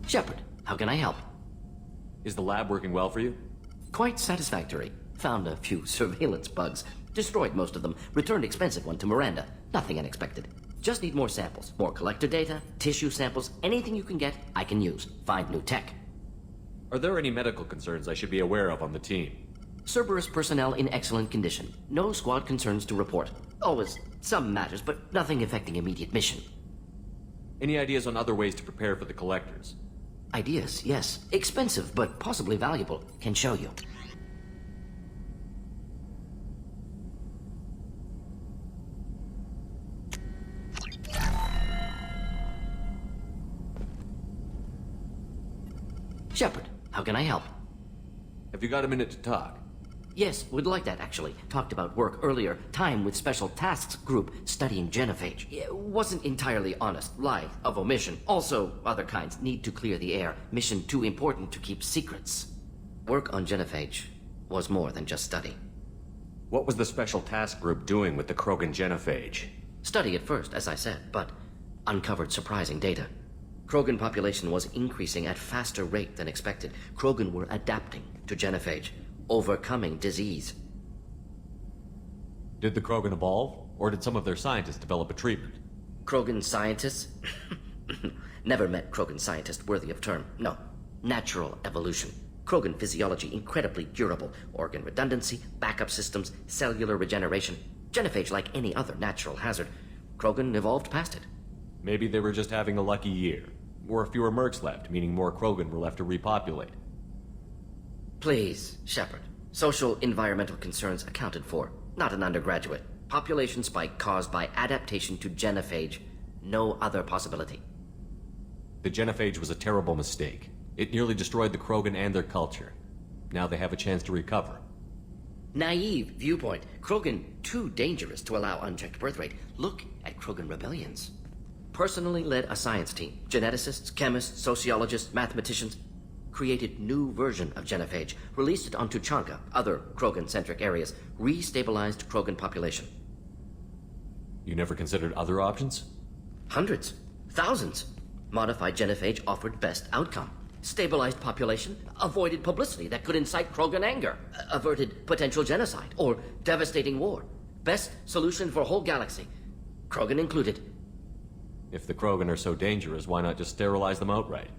Shepard, how can I help? Is the lab working well for you? Quite satisfactory. Found a few surveillance bugs. Destroyed most of them. Returned expensive one to Miranda. Nothing unexpected. Just need more samples. More collector data, tissue samples, anything you can get, I can use. Find new tech. Are there any medical concerns I should be aware of on the team? Cerberus personnel in excellent condition. No squad concerns to report. Always some matters, but nothing affecting immediate mission. Any ideas on other ways to prepare for the collectors? Ideas, yes. Expensive, but possibly valuable. Can show you. Shepard, how can I help? Have you got a minute to talk? Yes, would like that, actually. Talked about work earlier. Time with Special Tasks Group studying genophage. Wasn't entirely honest. Lie of omission. Also, other kinds. Need to clear the air. Mission too important to keep secrets. Work on genophage was more than just study. What was the Special Task Group doing with the Krogan genophage? Study at first, as I said, but uncovered surprising data. Krogan population was increasing at faster rate than expected. Krogan were adapting to genophage. Overcoming disease. Did the Krogan evolve, or did some of their scientists develop a treatment? Krogan scientists? Never met Krogan scientist worthy of term. No. Natural evolution. Krogan physiology incredibly durable. Organ redundancy, backup systems, cellular regeneration. Genophage like any other natural hazard. Krogan evolved past it. Maybe they were just having a lucky year. Or fewer mercs left, meaning more Krogan were left to repopulate. Please, Shepard. Social environmental concerns accounted for. Not an undergraduate. Population spike caused by adaptation to genophage. No other possibility. The genophage was a terrible mistake. It nearly destroyed the Krogan and their culture. Now they have a chance to recover. Naive viewpoint. Krogan too dangerous to allow unchecked birth rate. Look at Krogan rebellions. Personally led a science team. Geneticists, chemists, sociologists, mathematicians. Created new version of genophage. Released it on Tuchanka, other Krogan-centric areas. Restabilized Krogan population. You never considered other options? Hundreds. Thousands. Modified genophage offered best outcome. Stabilized population, avoided publicity that could incite Krogan anger, averted potential genocide, or devastating war. Best solution for whole galaxy. Krogan included. If the Krogan are so dangerous, why not just sterilize them outright?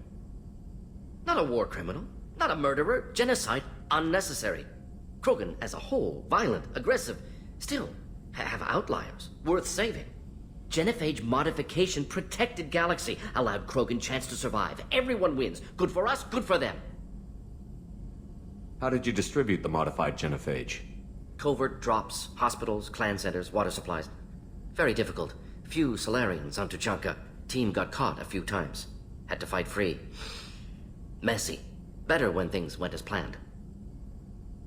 Not a war criminal, not a murderer, genocide, unnecessary. Krogan as a whole, violent, aggressive, still have outliers, worth saving. Genophage modification protected galaxy, allowed Krogan chance to survive. Everyone wins. Good for us, good for them. How did you distribute the modified genophage? Covert drops, hospitals, clan centers, water supplies. Very difficult. Few Solarians on Tuchanka. Team got caught a few times. Had to fight free. Messy. Better when things went as planned.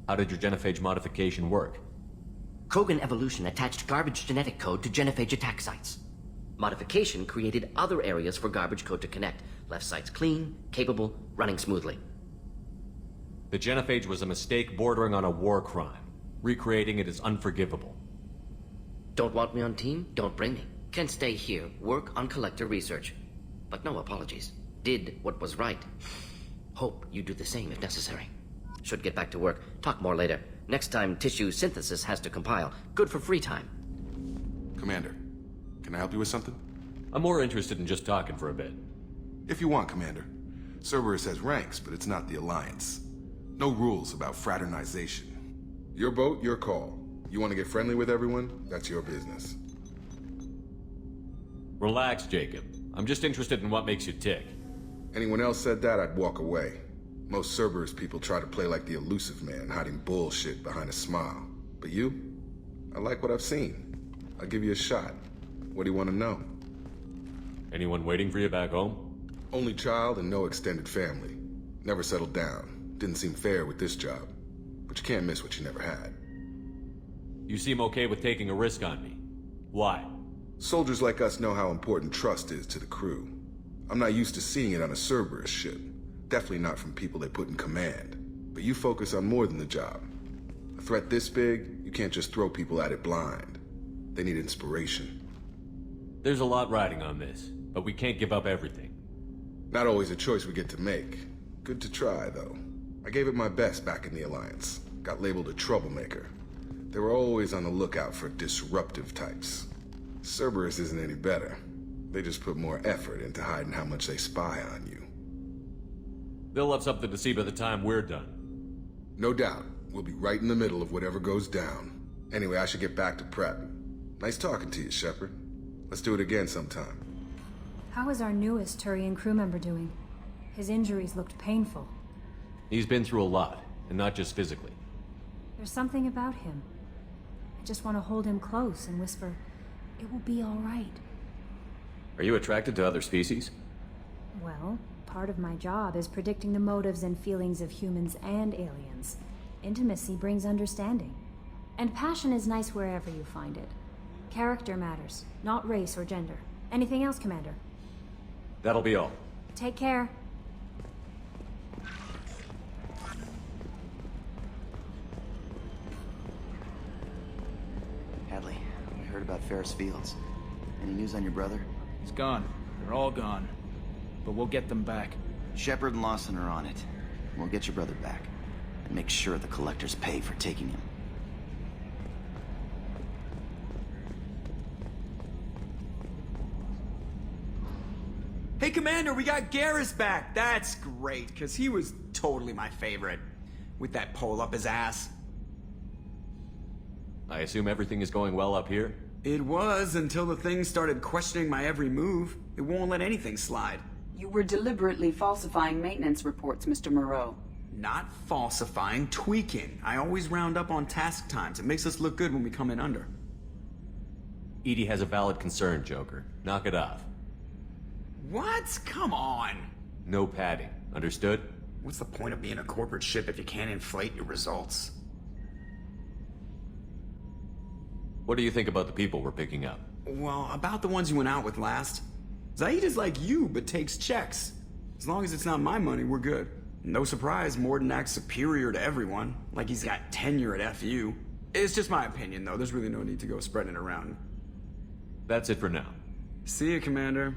How did your genophage modification work? Krogan evolution attached garbage genetic code to genophage attack sites. Modification created other areas for garbage code to connect. Left sites clean, capable, running smoothly. The genophage was a mistake bordering on a war crime. Recreating it is unforgivable. Don't want me on team? Don't bring me. Can stay here, work on collector research. But no apologies. Did what was right. Hope you do the same if necessary. Should get back to work. Talk more later. Next time tissue synthesis has to compile. Good for free time. Commander, can I help you with something? I'm more interested in just talking for a bit. If you want, Commander. Cerberus has ranks, but it's not the Alliance. No rules about fraternization. Your boat, your call. You want to get friendly with everyone? That's your business. Relax, Jacob. I'm just interested in what makes you tick. Anyone else said that, I'd walk away. Most Cerberus people try to play like the elusive man, hiding bullshit behind a smile. But you? I like what I've seen. I'll give you a shot. What do you want to know? Anyone waiting for you back home? Only child and no extended family. Never settled down. Didn't seem fair with this job. But you can't miss what you never had. You seem okay with taking a risk on me. Why? Soldiers like us know how important trust is to the crew. I'm not used to seeing it on a Cerberus ship. Definitely not from people they put in command. But you focus on more than the job. A threat this big, you can't just throw people at it blind. They need inspiration. There's a lot riding on this, but we can't give up everything. Not always a choice we get to make. Good to try, though. I gave it my best back in the Alliance. Got labeled a troublemaker. They were always on the lookout for disruptive types. Cerberus isn't any better. They just put more effort into hiding how much they spy on you. They'll have something to see by the time we're done. No doubt. We'll be right in the middle of whatever goes down. Anyway, I should get back to prep. Nice talking to you, Shepard. Let's do it again sometime. How is our newest Turian crew member doing? His injuries looked painful. He's been through a lot, and not just physically. There's something about him. I just want to hold him close and whisper, "It will be all right." Are you attracted to other species? Well, part of my job is predicting the motives and feelings of humans and aliens. Intimacy brings understanding. And passion is nice wherever you find it. Character matters, not race or gender. Anything else, Commander? That'll be all. Take care. Hadley, we heard about Ferris Fields. Any news on your brother? He's gone. They're all gone. But we'll get them back. Shepard and Lawson are on it. We'll get your brother back. And make sure the collectors pay for taking him. Hey, Commander, we got Garrus back. That's great, because he was totally my favorite. With that pole up his ass. I assume everything is going well up here? It was, until the thing started questioning my every move. It won't let anything slide. You were deliberately falsifying maintenance reports, Mr. Moreau. Not falsifying, tweaking. I always round up on task times. It makes us look good when we come in under. EDI has a valid concern, Joker. Knock it off. What? Come on. No padding. Understood? What's the point of being a corporate ship if you can't inflate your results? What do you think about the people we're picking up? Well, about the ones you went out with last. Zaid is like you, but takes checks. As long as it's not my money, we're good. No surprise, Morden acts superior to everyone, like he's got tenure at FU. It's just my opinion, though. There's really no need to go spreading it around. That's it for now. See you, Commander.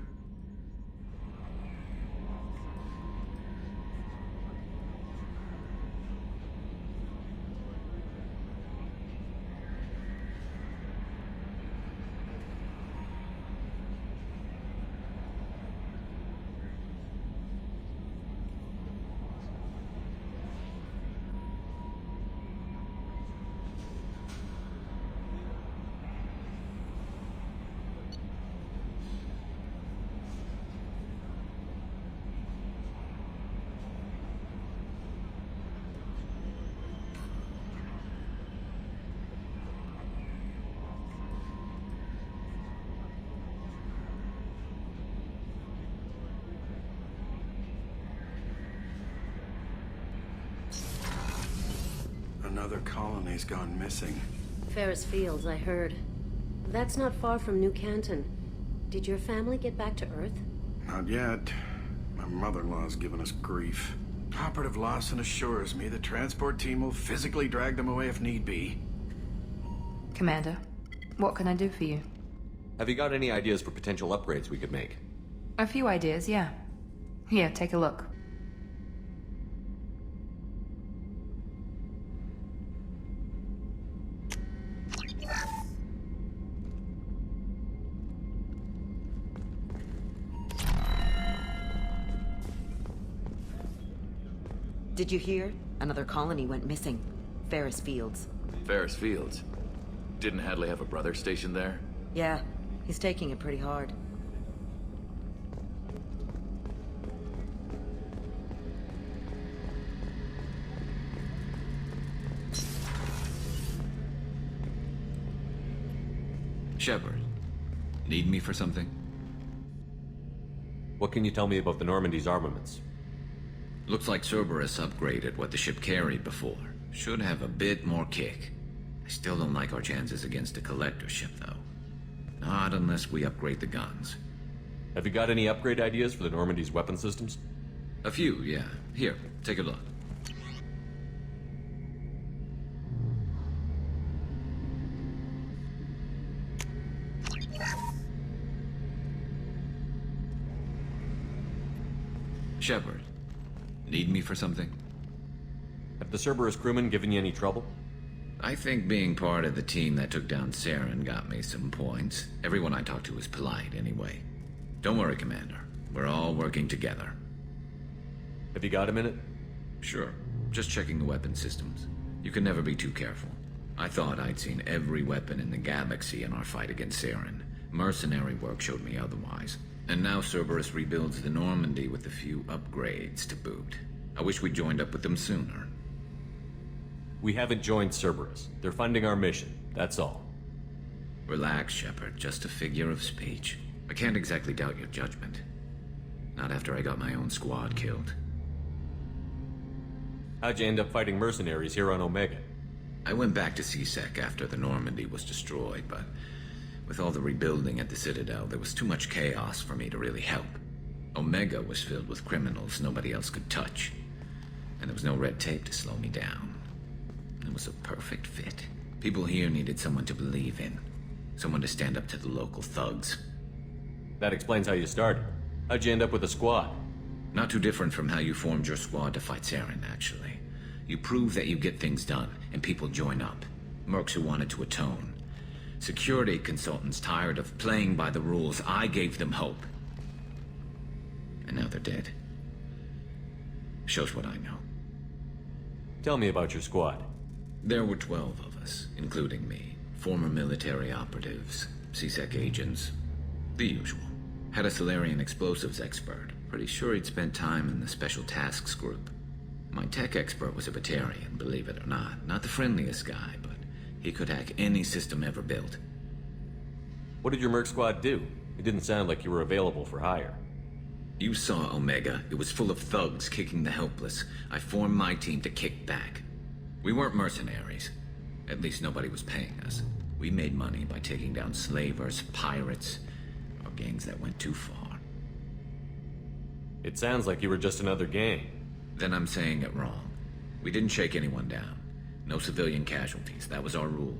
Another colony's gone missing. Ferris Fields, I heard. That's not far from New Canton. Did your family get back to Earth? Not yet. My mother-in-law's given us grief. Operative Lawson assures me the transport team will physically drag them away if need be. Commander, what can I do for you? Have you got any ideas for potential upgrades we could make? A few ideas, yeah. Here, take a look. Did you hear? Another colony went missing. Ferris Fields. Ferris Fields? Didn't Hadley have a brother stationed there? Yeah, he's taking it pretty hard. Shepard, need me for something? What can you tell me about the Normandy's armaments? Looks like Cerberus upgraded what the ship carried before. Should have a bit more kick. I still don't like our chances against a collector ship, though. Not unless we upgrade the guns. Have you got any upgrade ideas for the Normandy's weapon systems? A few, yeah. Here, take a look. Shepard, need me for something? Have the Cerberus crewmen given you any trouble? I think being part of the team that took down Saren got me some points. Everyone I talked to was polite, anyway. Don't worry, Commander. We're all working together. Have you got a minute? Sure. Just checking the weapon systems. You can never be too careful. I thought I'd seen every weapon in the galaxy in our fight against Saren. Mercenary work showed me otherwise. And now Cerberus rebuilds the Normandy with a few upgrades to boot. I wish we'd joined up with them sooner. We haven't joined Cerberus. They're funding our mission, that's all. Relax, Shepard. Just a figure of speech. I can't exactly doubt your judgment. Not after I got my own squad killed. How'd you end up fighting mercenaries here on Omega? I went back to CSEC after the Normandy was destroyed, but with all the rebuilding at the Citadel, there was too much chaos for me to really help. Omega was filled with criminals nobody else could touch, and there was no red tape to slow me down. It was a perfect fit. People here needed someone to believe in, someone to stand up to the local thugs. That explains how you started. How'd you end up with a squad? Not too different from how you formed your squad to fight Saren, actually. You prove that you get things done, and people join up. Mercs who wanted to atone. Security consultants tired of playing by the rules. I gave them hope. And now they're dead. Shows what I know. Tell me about your squad. There were 12 of us, including me. Former military operatives, CSEC agents, the usual. Had a Solarian explosives expert. Pretty sure he'd spent time in the Special Tasks Group. My tech expert was a Batarian, believe it or not. Not the friendliest guy, but he could hack any system ever built. What did your merc squad do? It didn't sound like you were available for hire. You saw Omega. It was full of thugs kicking the helpless. I formed my team to kick back. We weren't mercenaries. At least nobody was paying us. We made money by taking down slavers, pirates, or gangs that went too far. It sounds like you were just another gang. Then I'm saying it wrong. We didn't shake anyone down. No civilian casualties. That was our rule.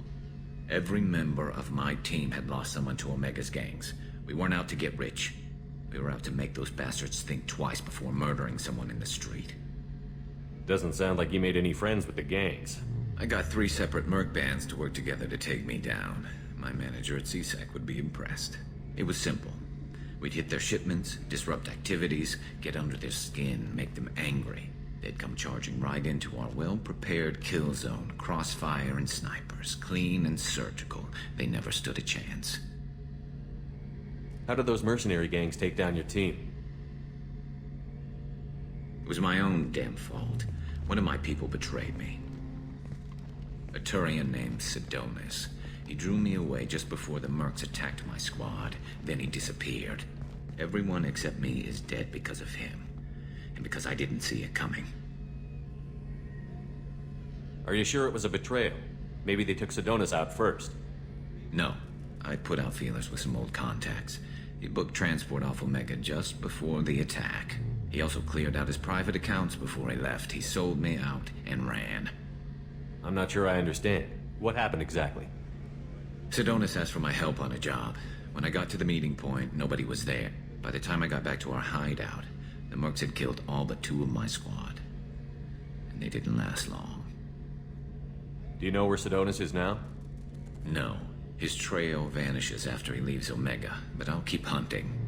Every member of my team had lost someone to Omega's gangs. We weren't out to get rich. We were out to make those bastards think twice before murdering someone in the street. Doesn't sound like you made any friends with the gangs. I got 3 separate merc bands to work together to take me down. My manager at CSEC would be impressed. It was simple. We'd hit their shipments, disrupt activities, get under their skin, make them angry. They'd come charging right into our well-prepared kill zone, crossfire and snipers, clean and surgical. They never stood a chance. How did those mercenary gangs take down your team? It was my own damn fault. One of my people betrayed me. A Turian named Sidonis. He drew me away just before the mercs attacked my squad. Then he disappeared. Everyone except me is dead because of him. And because I didn't see it coming. Are you sure it was a betrayal? Maybe they took Sidonis out first. No. I put out feelers with some old contacts. He booked transport off Omega just before the attack. He also cleared out his private accounts before he left. He sold me out and ran. I'm not sure I understand. What happened exactly? Sidonis asked for my help on a job. When I got to the meeting point, nobody was there. By the time I got back to our hideout, the mercs had killed all but 2 of my squad. And they didn't last long. Do you know where Sidonis is now? No. His trail vanishes after he leaves Omega, but I'll keep hunting.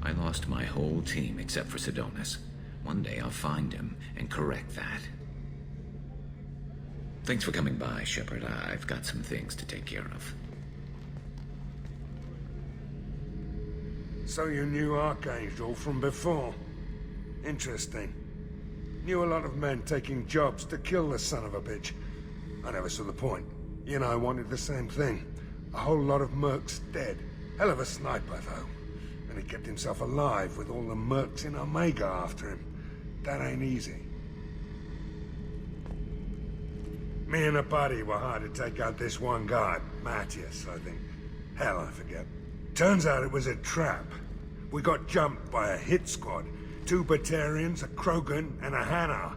I lost my whole team except for Sidonis. One day I'll find him and correct that. Thanks for coming by, Shepard. I've got some things to take care of. So you knew Archangel from before? Interesting. Knew a lot of men taking jobs to kill the son of a bitch. I never saw the point. You and I wanted the same thing. A whole lot of mercs dead. Hell of a sniper, though. And he kept himself alive with all the mercs in Omega after him. That ain't easy. Me and a buddy were hired to take out this one guy, Matthias, I think. Hell, I forget. Turns out it was a trap. We got jumped by a hit squad. 2 Batarians, a Krogan, and a Hanar.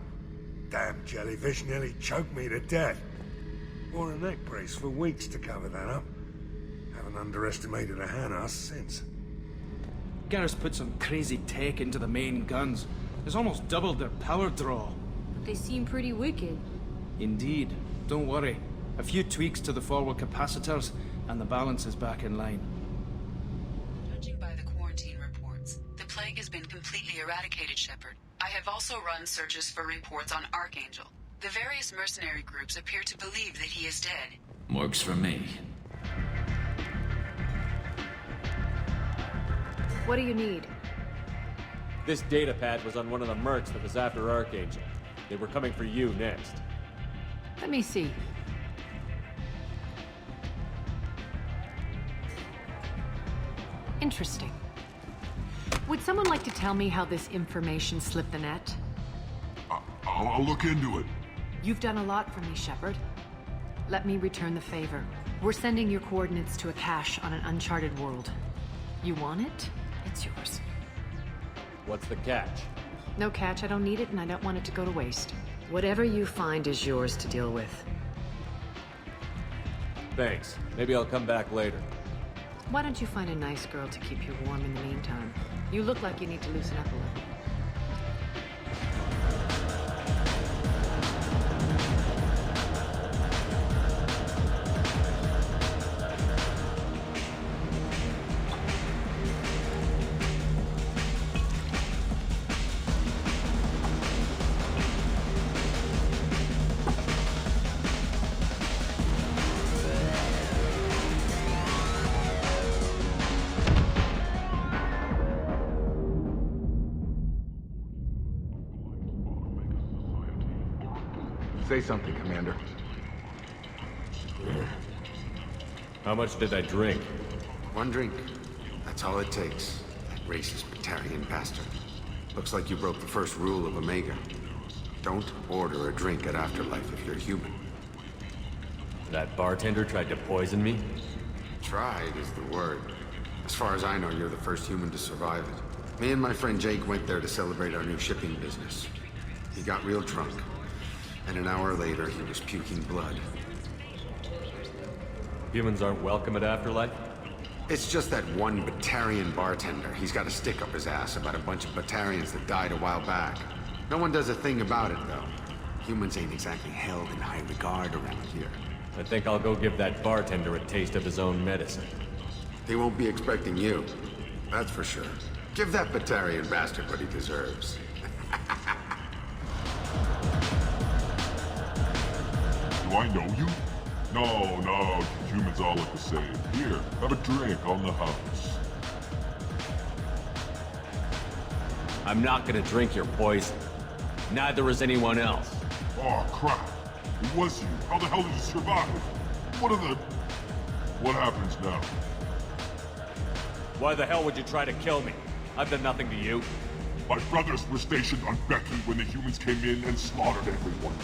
Damn jellyfish nearly choked me to death. Wore a neck brace for weeks to cover that up. Haven't underestimated a Hanar since. Garrus put some crazy tech into the main guns. has almost doubled their power draw. But they seem pretty wicked. Indeed. Don't worry. A few tweaks to the forward capacitors, and the balance is back in line. Judging by the quarantine reports, the plague has been completely eradicated, Shepard. I have also run searches for reports on Archangel. The various mercenary groups appear to believe that he is dead. Works for me. What do you need? This data pad was on one of the mercs that was after Archangel. They were coming for you next. Let me see. Interesting. Would someone like to tell me how this information slipped the net? I'll look into it. You've done a lot for me, Shepard. Let me return the favor. We're sending your coordinates to a cache on an uncharted world. You want it? It's yours. What's the catch? No catch, I don't need it, and I don't want it to go to waste. Whatever you find is yours to deal with. Thanks. Maybe I'll come back later. Why don't you find a nice girl to keep you warm in the meantime? You look like you need to loosen up a little. Say something, Commander. How much did I drink? One drink. That's all it takes. That racist Batarian bastard. Looks like you broke the first rule of Omega. Don't order a drink at Afterlife if you're human. That bartender tried to poison me? Tried is the word. As far as I know, you're the first human to survive it. Me and my friend Jake went there to celebrate our new shipping business. He got real drunk. And an hour later, he was puking blood. Humans aren't welcome at Afterlife? It's just that one Batarian bartender. He's got a stick up his ass about a bunch of Batarians that died a while back. No one does a thing about it, though. Humans ain't exactly held in high regard around here. I think I'll go give that bartender a taste of his own medicine. He won't be expecting you. That's for sure. Give that Batarian bastard what he deserves. Do I know you? No, humans all look the same. Here, have a drink on the house. I'm not gonna drink your poison. Neither is anyone else. Oh, crap. It was you. How the hell did you survive? What happens now? Why the hell would you try to kill me? I've done nothing to you. My brothers were stationed on Becky when the humans came in and slaughtered everyone.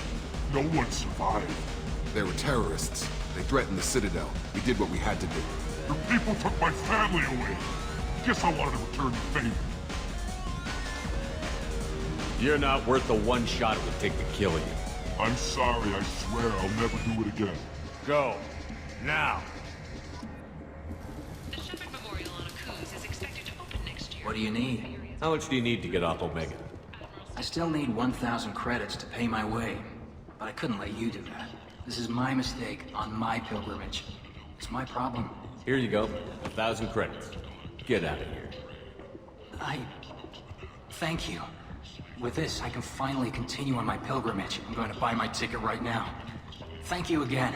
No one survived. They were terrorists. They threatened the Citadel. We did what we had to do. Your people took my family away. Guess I wanted to return the favor. You're not worth the one shot it would take to kill you. I'm sorry, I swear I'll never do it again. Go. Now. The Shepard Memorial on Akuz is expected to open next year. What do you need? How much do you need to get off Omega? I still need 1,000 credits to pay my way, but I couldn't let you do that. This is my mistake on my pilgrimage. It's my problem. Here you go. 1,000 credits. Get out of here. Thank you. With this, I can finally continue on my pilgrimage. I'm going to buy my ticket right now. Thank you again.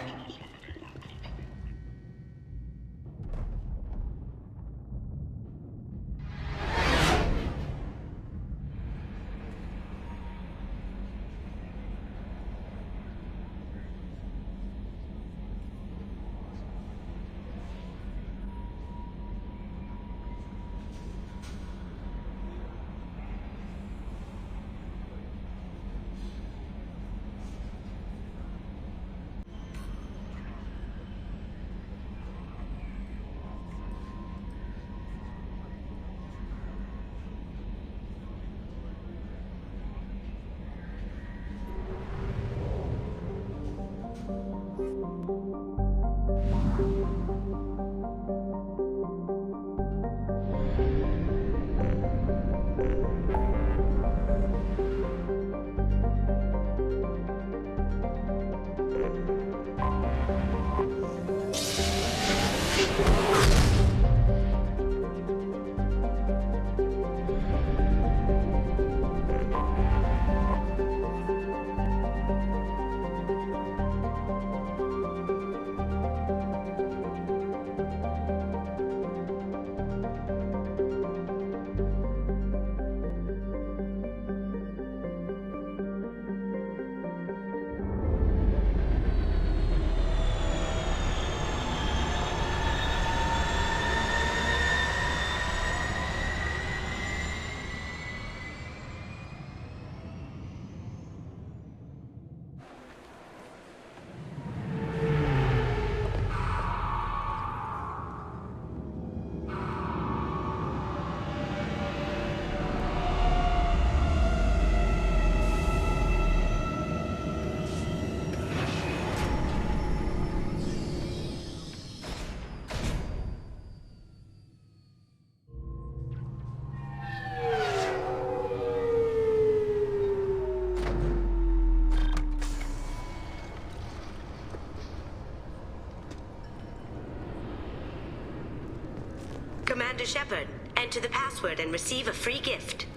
Commander Shepard. Enter the password and receive a free gift.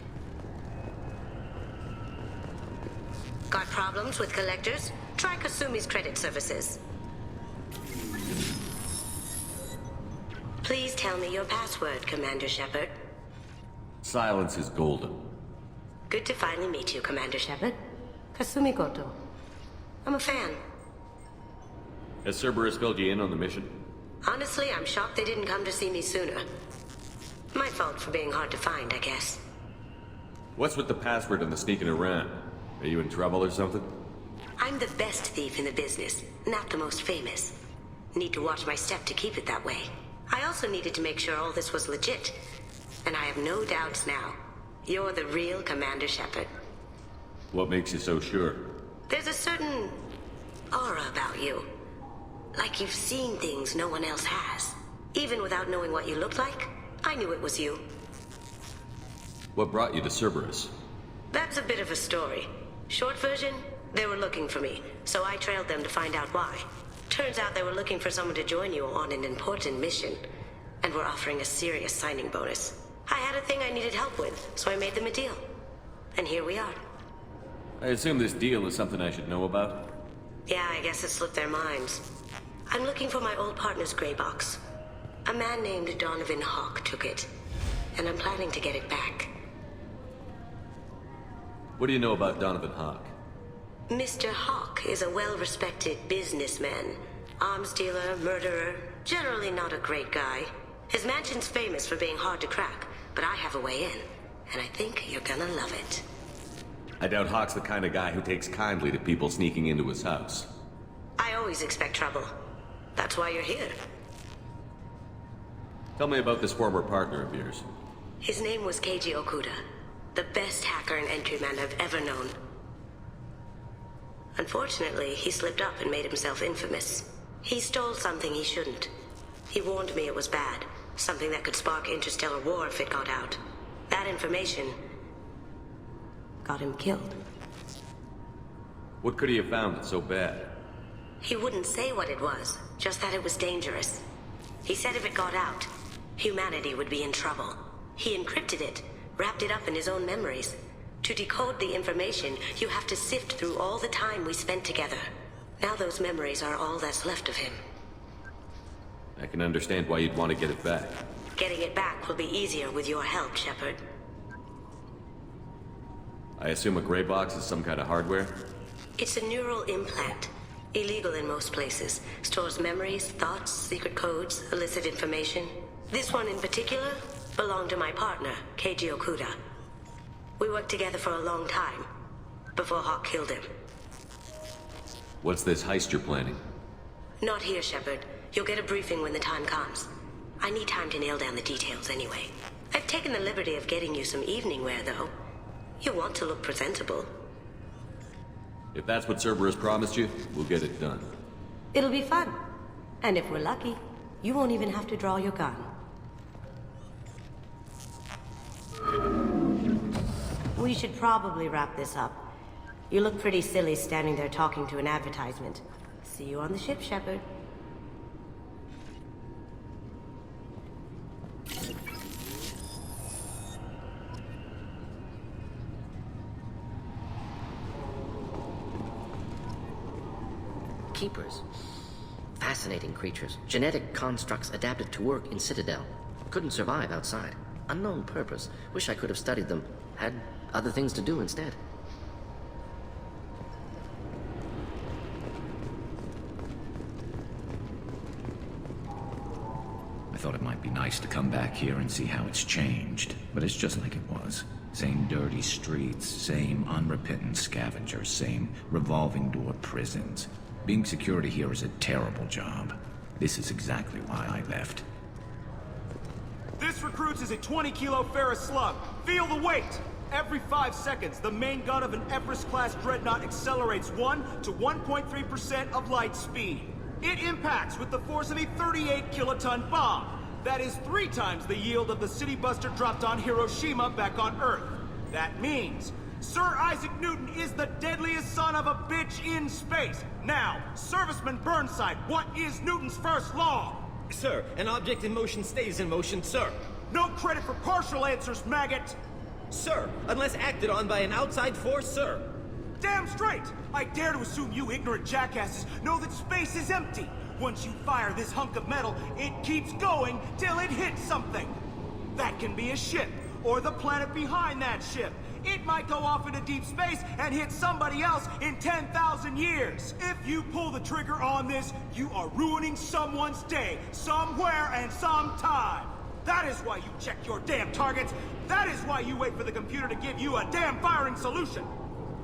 Got problems with collectors? Try Kasumi's credit services. Please tell me your password, Commander Shepard. Silence is golden. Good to finally meet you, Commander Shepard. Kasumi Goto. I'm a fan. Has Cerberus filled you in on the mission? Honestly, I'm shocked they didn't come to see me sooner. My fault for being hard to find, I guess. What's with the password and the sneaking around? Are you in trouble or something? I'm the best thief in the business, not the most famous. Need to watch my step to keep it that way. I also needed to make sure all this was legit. And I have no doubts now. You're the real Commander Shepard. What makes you so sure? There's a certain aura about you. Like you've seen things no one else has. Even without knowing what you looked like, I knew it was you. What brought you to Cerberus? That's a bit of a story. Short version, they were looking for me, so I trailed them to find out why. Turns out they were looking for someone to join you on an important mission, and were offering a serious signing bonus. I had a thing I needed help with, so I made them a deal. And here we are. I assume this deal is something I should know about? Yeah, I guess it slipped their minds. I'm looking for my old partner's gray box. A man named Donovan Hawk took it, and I'm planning to get it back. What do you know about Donovan Hawk? Mr. Hawk is a well-respected businessman. Arms dealer, murderer, generally not a great guy. His mansion's famous for being hard to crack, but I have a way in, and I think you're gonna love it. I doubt Hawk's the kind of guy who takes kindly to people sneaking into his house. I always expect trouble. That's why you're here. Tell me about this former partner of yours. His name was Keiji Okuda, the best hacker and entryman I've ever known. Unfortunately, he slipped up and made himself infamous. He stole something he shouldn't. He warned me it was bad, something that could spark interstellar war if it got out. That information got him killed. What could he have found that's so bad? He wouldn't say what it was, just that it was dangerous. He said if it got out, humanity would be in trouble. He encrypted it, wrapped it up in his own memories. To decode the information, you have to sift through all the time we spent together. Now those memories are all that's left of him. I can understand why you'd want to get it back. Getting it back will be easier with your help, Shepard. I assume a gray box is some kind of hardware? It's a neural implant. Illegal in most places. Stores memories, thoughts, secret codes, illicit information. This one in particular belonged to my partner, Keiji Okuda. We worked together for a long time, before Hawk killed him. What's this heist you're planning? Not here, Shepard. You'll get a briefing when the time comes. I need time to nail down the details anyway. I've taken the liberty of getting you some evening wear, though. You'll want to look presentable. If that's what Cerberus promised you, we'll get it done. It'll be fun. And if we're lucky, you won't even have to draw your gun. We should probably wrap this up. You look pretty silly standing there talking to an advertisement. See you on the ship, Shepard. Keepers. Fascinating creatures. Genetic constructs adapted to work in Citadel. Couldn't survive outside. Unknown purpose. Wish I could have studied them. Had other things to do instead. I thought it might be nice to come back here and see how it's changed, but it's just like it was. Same dirty streets, same unrepentant scavengers, same revolving door prisons. Being security here is a terrible job. This is exactly why I left. This recruits is a 20-kilo ferrous slug. Feel the weight! Every 5 seconds, the main gun of an Everest-class dreadnought accelerates 1 to 1.3% of light speed. It impacts with the force of a 38-kiloton bomb. That is 3 times the yield of the city buster dropped on Hiroshima back on Earth. That means Sir Isaac Newton is the deadliest son of a bitch in space. Now, Serviceman Burnside, what is Newton's first law? Sir, an object in motion stays in motion, sir. No credit for partial answers, maggot! Sir, unless acted on by an outside force, sir. Damn straight! I dare to assume you ignorant jackasses know that space is empty. Once you fire this hunk of metal, it keeps going till it hits something. That can be a ship, or the planet behind that ship. It might go off into deep space and hit somebody else in 10,000 years. If you pull the trigger on this, you are ruining someone's day, somewhere and sometime. That is why you check your damn targets. That is why you wait for the computer to give you a damn firing solution.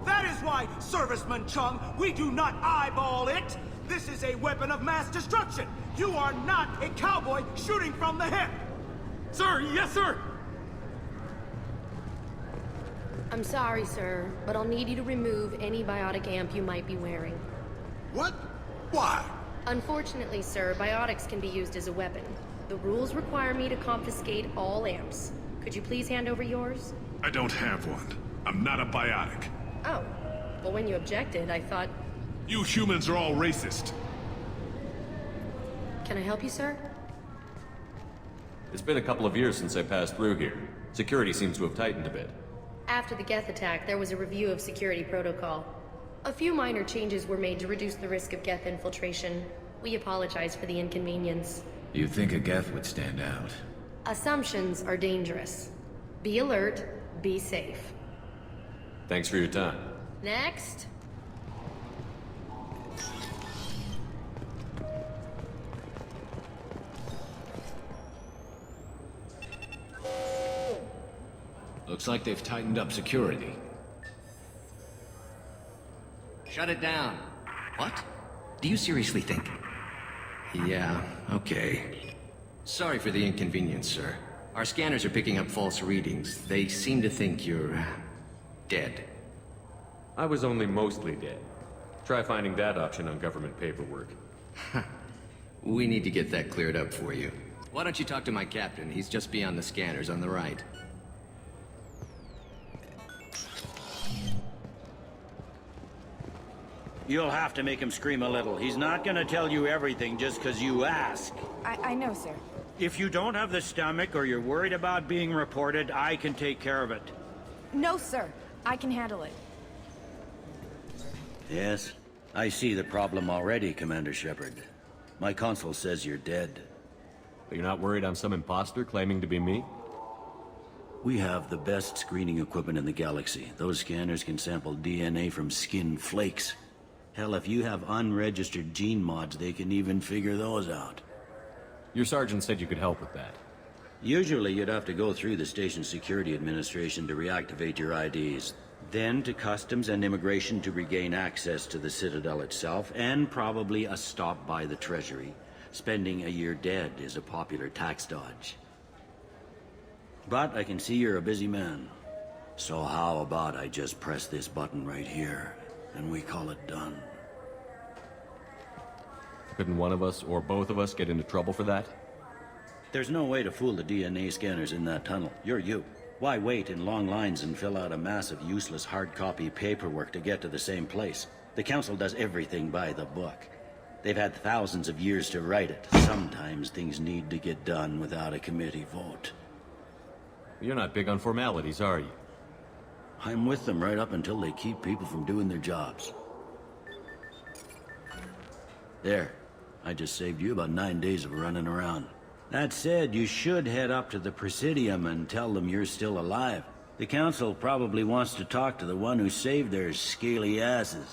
That is why, Serviceman Chung, we do not eyeball it. This is a weapon of mass destruction. You are not a cowboy shooting from the hip. Sir, yes, sir! I'm sorry, sir, but I'll need you to remove any biotic amp you might be wearing. What? Why? Unfortunately, sir, biotics can be used as a weapon. The rules require me to confiscate all amps. Could you please hand over yours? I don't have one. I'm not a biotic. Oh. Well, when you objected, I thought... You humans are all racist. Can I help you, sir? It's been a couple of years since I passed through here. Security seems to have tightened a bit. After the Geth attack, there was a review of security protocol. A few minor changes were made to reduce the risk of Geth infiltration. We apologize for the inconvenience. You think a Geth would stand out? Assumptions are dangerous. Be alert, be safe. Thanks for your time. Next. Looks like they've tightened up security. Shut it down. What? Do you seriously think? Yeah, okay. Sorry for the inconvenience, sir. Our scanners are picking up false readings. They seem to think you're... dead. I was only mostly dead. Try finding that option on government paperwork. We need to get that cleared up for you. Why don't you talk to my captain? He's just beyond the scanners on the right. You'll have to make him scream a little. He's not gonna tell you everything just because you ask. I know, sir. If you don't have the stomach or you're worried about being reported, I can take care of it. No, sir. I can handle it. Yes, I see the problem already, Commander Shepard. My console says you're dead. But you're not worried I'm some imposter claiming to be me? We have the best screening equipment in the galaxy. Those scanners can sample DNA from skin flakes. Hell, if you have unregistered gene mods, they can even figure those out. Your sergeant said you could help with that. Usually you'd have to go through the station security administration to reactivate your IDs. Then to customs and immigration to regain access to the Citadel itself, and probably a stop by the Treasury. Spending a year dead is a popular tax dodge. But I can see you're a busy man. So how about I just press this button right here, and we call it done? Couldn't one of us, or both of us, get into trouble for that? There's no way to fool the DNA scanners in that tunnel. You're you. Why wait in long lines and fill out a massive useless hard copy paperwork to get to the same place? The Council does everything by the book. They've had thousands of years to write it. Sometimes things need to get done without a committee vote. You're not big on formalities, are you? I'm with them right up until they keep people from doing their jobs. There. I just saved you about 9 days of running around. That said, you should head up to the Presidium and tell them you're still alive. The Council probably wants to talk to the one who saved their scaly asses.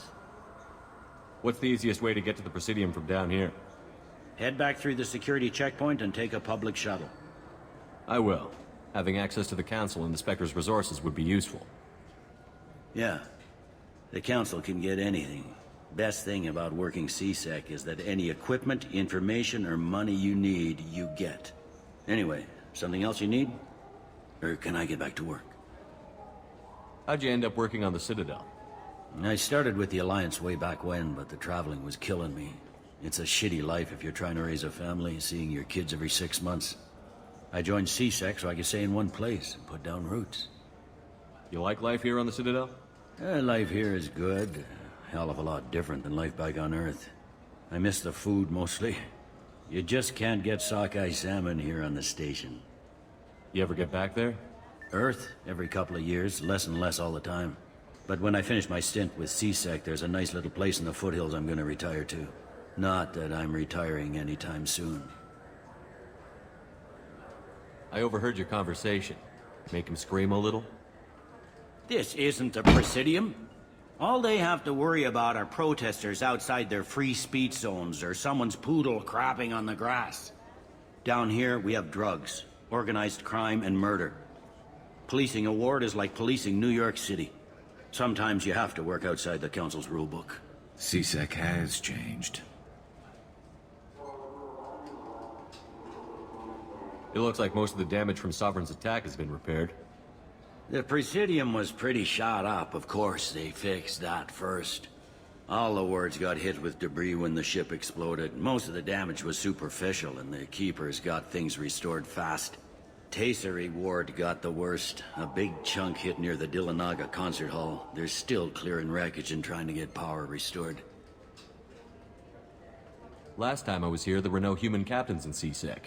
What's the easiest way to get to the Presidium from down here? Head back through the security checkpoint and take a public shuttle. I will. Having access to the Council and the Spectre's resources would be useful. Yeah. The Council can get anything. Best thing about working CSEC is that any equipment, information, or money you need, you get. Anyway, something else you need? Or can I get back to work? How'd you end up working on the Citadel? I started with the Alliance way back when, but the traveling was killing me. It's a shitty life if you're trying to raise a family, seeing your kids every 6 months. I joined CSEC so I could stay in one place and put down roots. You like life here on the Citadel? Life here is good. Hell of a lot different than life back on Earth. I miss the food mostly. You just can't get sockeye salmon here on the station. You ever get back there? Earth, every couple of years, less and less all the time. But when I finish my stint with CSEC, there's a nice little place in the foothills I'm gonna retire to. Not that I'm retiring anytime soon. I overheard your conversation. Make him scream a little? This isn't the Presidium. All they have to worry about are protesters outside their free speech zones or someone's poodle crapping on the grass. Down here, we have drugs, organized crime, and murder. Policing a ward is like policing New York City. Sometimes you have to work outside the Council's rulebook. CSEC has changed. It looks like most of the damage from Sovereign's attack has been repaired. The Presidium was pretty shot up. Of course, they fixed that first. All the wards got hit with debris when the ship exploded. Most of the damage was superficial, and the Keepers got things restored fast. Citadel Ward got the worst. A big chunk hit near the Dillanaga concert hall. They're still clearing wreckage and trying to get power restored. Last time I was here, there were no human captains in CSEC.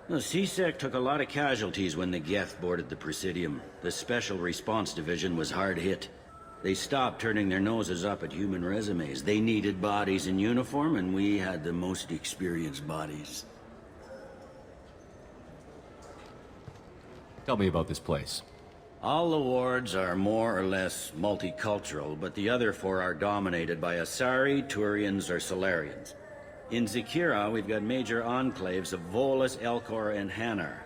The CSEC took a lot of casualties when the Geth boarded the Presidium. The Special Response Division was hard hit. They stopped turning their noses up at human resumes. They needed bodies in uniform, and we had the most experienced bodies. Tell me about this place. All the wards are more or less multicultural, but the other four are dominated by Asari, Turians, or Solarians. In Zakera, we've got major enclaves of Volus, Elcor, and Hanar.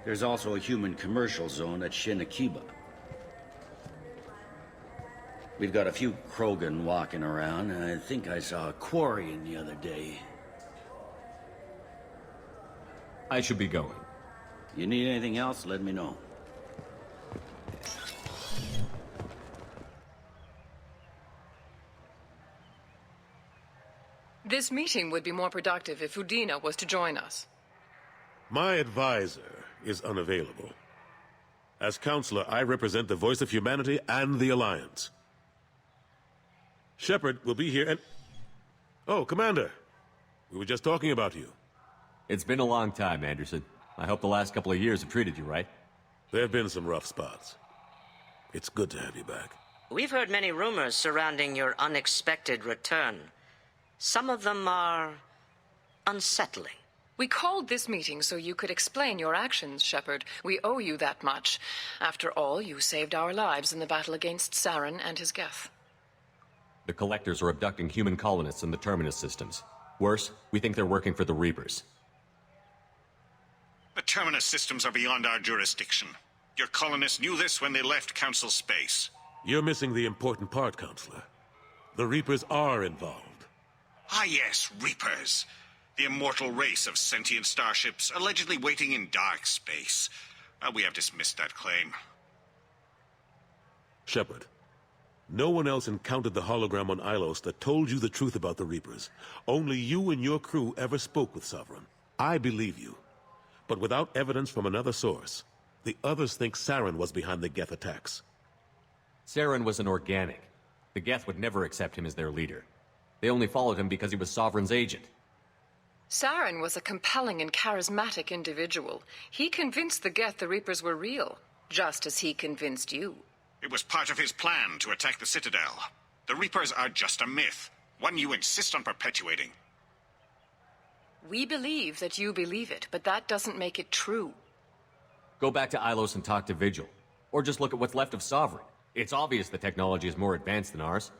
There's also a human commercial zone at Shinakiba. We've got a few Krogan walking around, and I think I saw a Quarian the other day. I should be going. You need anything else, let me know. This meeting would be more productive if Udina was to join us. My advisor is unavailable. As counselor, I represent the voice of humanity and the Alliance. Shepard will be here and... Oh, Commander. We were just talking about you. It's been a long time, Anderson. I hope the last couple of years have treated you right. There have been some rough spots. It's good to have you back. We've heard many rumors surrounding your unexpected return. Some of them are unsettling. We called this meeting so you could explain your actions, Shepard. We owe you that much. After all, you saved our lives in the battle against Saren and his Geth. The Collectors are abducting human colonists in the Terminus systems. Worse, we think they're working for the Reapers. The Terminus systems are beyond our jurisdiction. Your colonists knew this when they left Council space. You're missing the important part, Counselor. The Reapers are involved. Ah yes, Reapers. The immortal race of sentient starships allegedly waiting in dark space. We have dismissed that claim. Shepard, no one else encountered the hologram on Ilos that told you the truth about the Reapers. Only you and your crew ever spoke with Sovereign. I believe you. But without evidence from another source, the others think Saren was behind the Geth attacks. Saren was an organic. The Geth would never accept him as their leader. They only followed him because he was Sovereign's agent. Saren was a compelling and charismatic individual. He convinced the Geth the Reapers were real, just as he convinced you. It was part of his plan to attack the Citadel. The Reapers are just a myth, one you insist on perpetuating. We believe that you believe it, but that doesn't make it true. Go back to Ilos and talk to Vigil. Or just look at what's left of Sovereign. It's obvious the technology is more advanced than ours.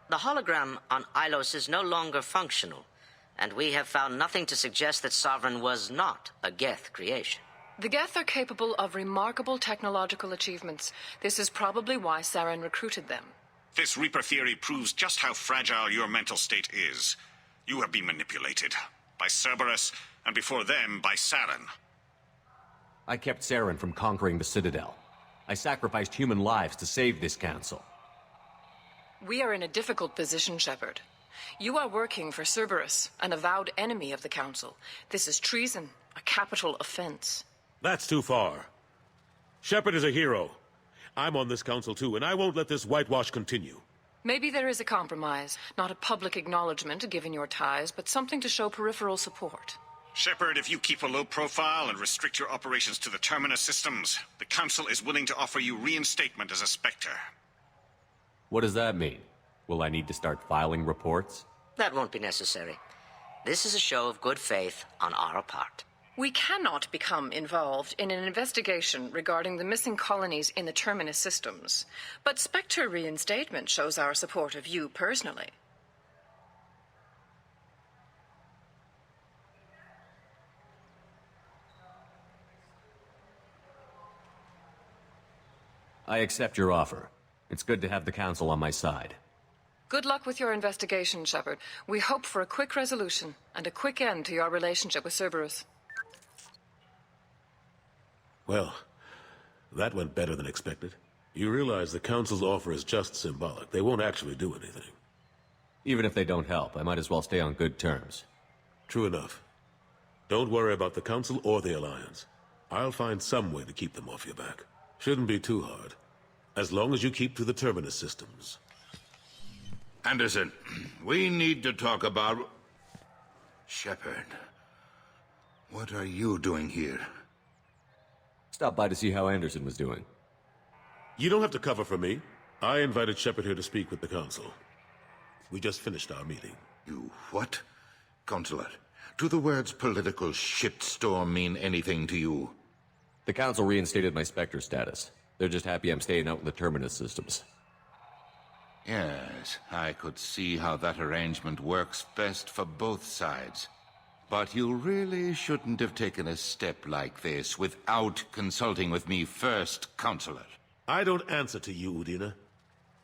The hologram on Ilos is no longer functional, and we have found nothing to suggest that Sovereign was not a Geth creation. The Geth are capable of remarkable technological achievements. This is probably why Saren recruited them. This Reaper theory proves just how fragile your mental state is. You have been manipulated. By Cerberus, and before them, by Saren. I kept Saren from conquering the Citadel. I sacrificed human lives to save this council. We are in a difficult position, Shepard. You are working for Cerberus, an avowed enemy of the Council. This is treason, a capital offense. That's too far. Shepard is a hero. I'm on this council too, and I won't let this whitewash continue. Maybe there is a compromise, not a public acknowledgement given your ties, but something to show peripheral support. Shepard, if you keep a low profile and restrict your operations to the Terminus systems, the Council is willing to offer you reinstatement as a Spectre. What does that mean? Will I need to start filing reports? That won't be necessary. This is a show of good faith on our part. We cannot become involved in an investigation regarding the missing colonies in the Terminus systems, but Spectre reinstatement shows our support of you personally. I accept your offer. It's good to have the Council on my side. Good luck with your investigation, Shepard. We hope for a quick resolution and a quick end to your relationship with Cerberus. Well, that went better than expected. You realize the Council's offer is just symbolic. They won't actually do anything. Even if they don't help, I might as well stay on good terms. True enough. Don't worry about the Council or the Alliance. I'll find some way to keep them off your back. Shouldn't be too hard. As long as you keep to the Terminus systems. Anderson, we need to talk about... Shepard. What are you doing here? Stopped by to see how Anderson was doing. You don't have to cover for me. I invited Shepard here to speak with the Council. We just finished our meeting. You what? Consular, do the words political shitstorm mean anything to you? The Council reinstated my Spectre status. They're just happy I'm staying out in the Terminus systems. Yes, I could see how that arrangement works best for both sides. But you really shouldn't have taken a step like this without consulting with me first, Consular. I don't answer to you, Udina.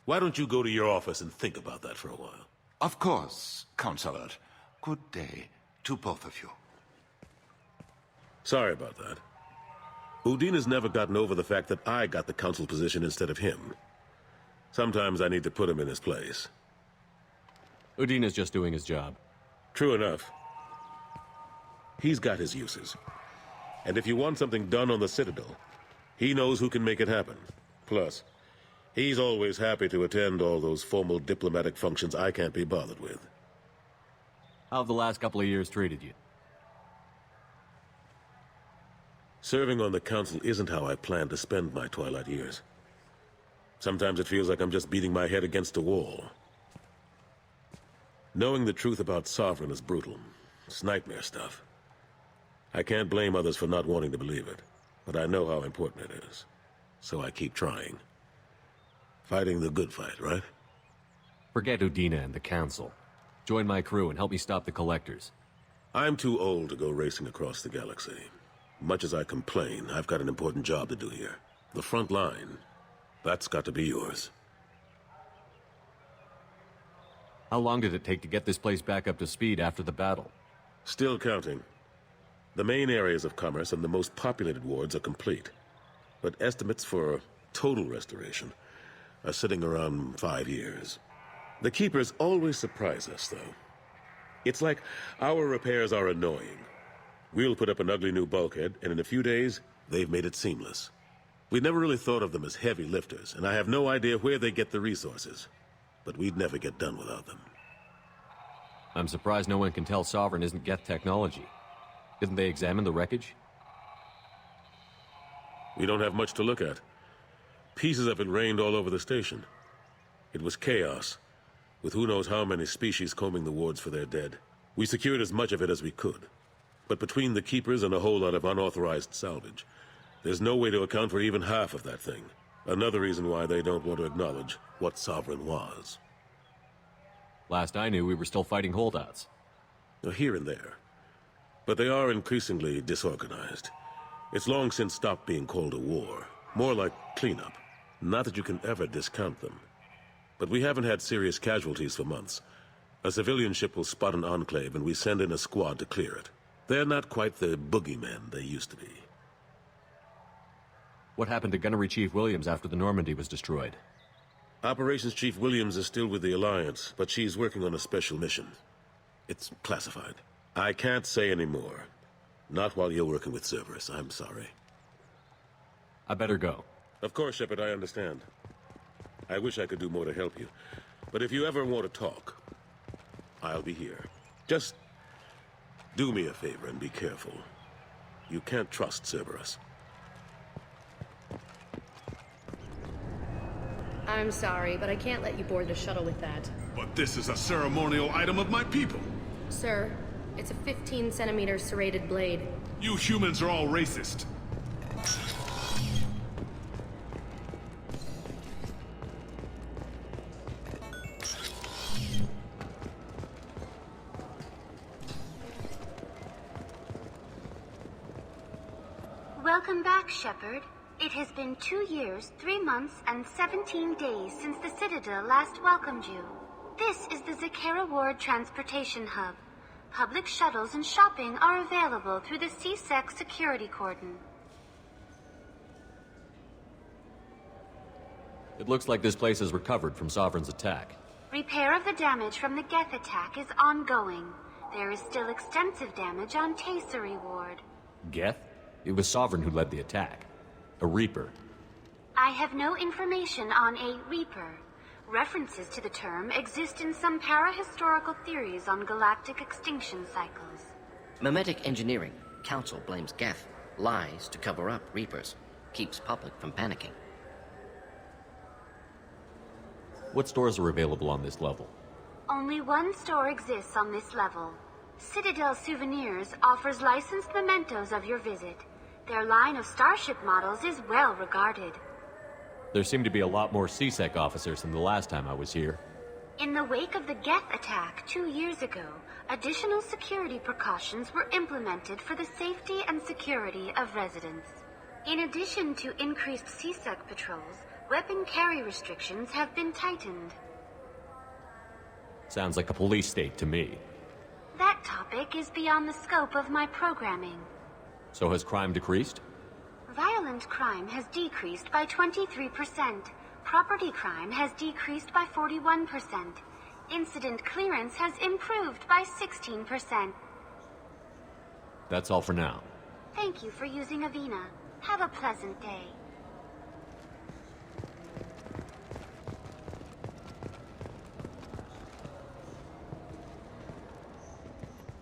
Why don't you go to your office and think about that for a while? Of course, Consular. Good day to both of you. Sorry about that. Udina's never gotten over the fact that I got the Council position instead of him. Sometimes I need to put him in his place. Udina's just doing his job. True enough. He's got his uses. And if you want something done on the Citadel, he knows who can make it happen. Plus, he's always happy to attend all those formal diplomatic functions I can't be bothered with. How have the last couple of years treated you? Serving on the Council isn't how I plan to spend my twilight years. Sometimes it feels like I'm just beating my head against a wall. Knowing the truth about Sovereign is brutal. It's nightmare stuff. I can't blame others for not wanting to believe it, but I know how important it is. So I keep trying. Fighting the good fight, right? Forget Udina and the Council. Join my crew and help me stop the Collectors. I'm too old to go racing across the galaxy. Much as I complain, I've got an important job to do here. The front line. That's got to be yours. How long did it take to get this place back up to speed after the battle? Still counting. The main areas of commerce and the most populated wards are complete. But estimates for total restoration are sitting around 5 years. The Keepers always surprise us, though. It's like our repairs are annoying. We'll put up an ugly new bulkhead, and in a few days, they've made it seamless. We never really thought of them as heavy lifters, and I have no idea where they get the resources. But we'd never get done without them. I'm surprised no one can tell Sovereign isn't Geth technology. Didn't they examine the wreckage? We don't have much to look at. Pieces of it rained all over the station. It was chaos, with who knows how many species combing the wards for their dead. We secured as much of it as we could. But between the Keepers and a whole lot of unauthorized salvage, there's no way to account for even half of that thing. Another reason why they don't want to acknowledge what Sovereign was. Last I knew, we were still fighting holdouts. Here and there. But they are increasingly disorganized. It's long since stopped being called a war. More like cleanup. Not that you can ever discount them. But we haven't had serious casualties for months. A civilian ship will spot an enclave and we send in a squad to clear it. They're not quite the boogeymen they used to be. What happened to Gunnery Chief Williams after the Normandy was destroyed? Operations Chief Williams is still with the Alliance, but she's working on a special mission. It's classified. I can't say any more. Not while you're working with Cerberus, I'm sorry. I better go. Of course, Shepard, I understand. I wish I could do more to help you. But if you ever want to talk, I'll be here. Just Do me a favor and be careful. You can't trust Cerberus. I'm sorry, but I can't let you board the shuttle with that. But this is a ceremonial item of my people. Sir, it's a 15-centimeter serrated blade. You humans are all racist. Welcome back, Shepard. It has been 2 years, 3 months, and 17 days since the Citadel last welcomed you. This is the Zakera Ward Transportation Hub. Public shuttles and shopping are available through the C-Sec security cordon. It looks like this place has recovered from Sovereign's attack. Repair of the damage from the Geth attack is ongoing. There is still extensive damage on Citadel Ward. Geth? It was Sovereign who led the attack. A Reaper. I have no information on a Reaper. References to the term exist in some parahistorical theories on galactic extinction cycles. Memetic engineering. Council blames Geth. Lies to cover up Reapers. Keeps public from panicking. What stores are available on this level? Only one store exists on this level. Citadel Souvenirs offers licensed mementos of your visit. Their line of starship models is well regarded. There seem to be a lot more C-Sec officers than the last time I was here. In the wake of the Geth attack 2 years ago, additional security precautions were implemented for the safety and security of residents. In addition to increased C-Sec patrols, weapon carry restrictions have been tightened. Sounds like a police state to me. That topic is beyond the scope of my programming. So has crime decreased? Violent crime has decreased by 23%. Property crime has decreased by 41%. Incident clearance has improved by 16%. That's all for now. Thank you for using Avina. Have a pleasant day.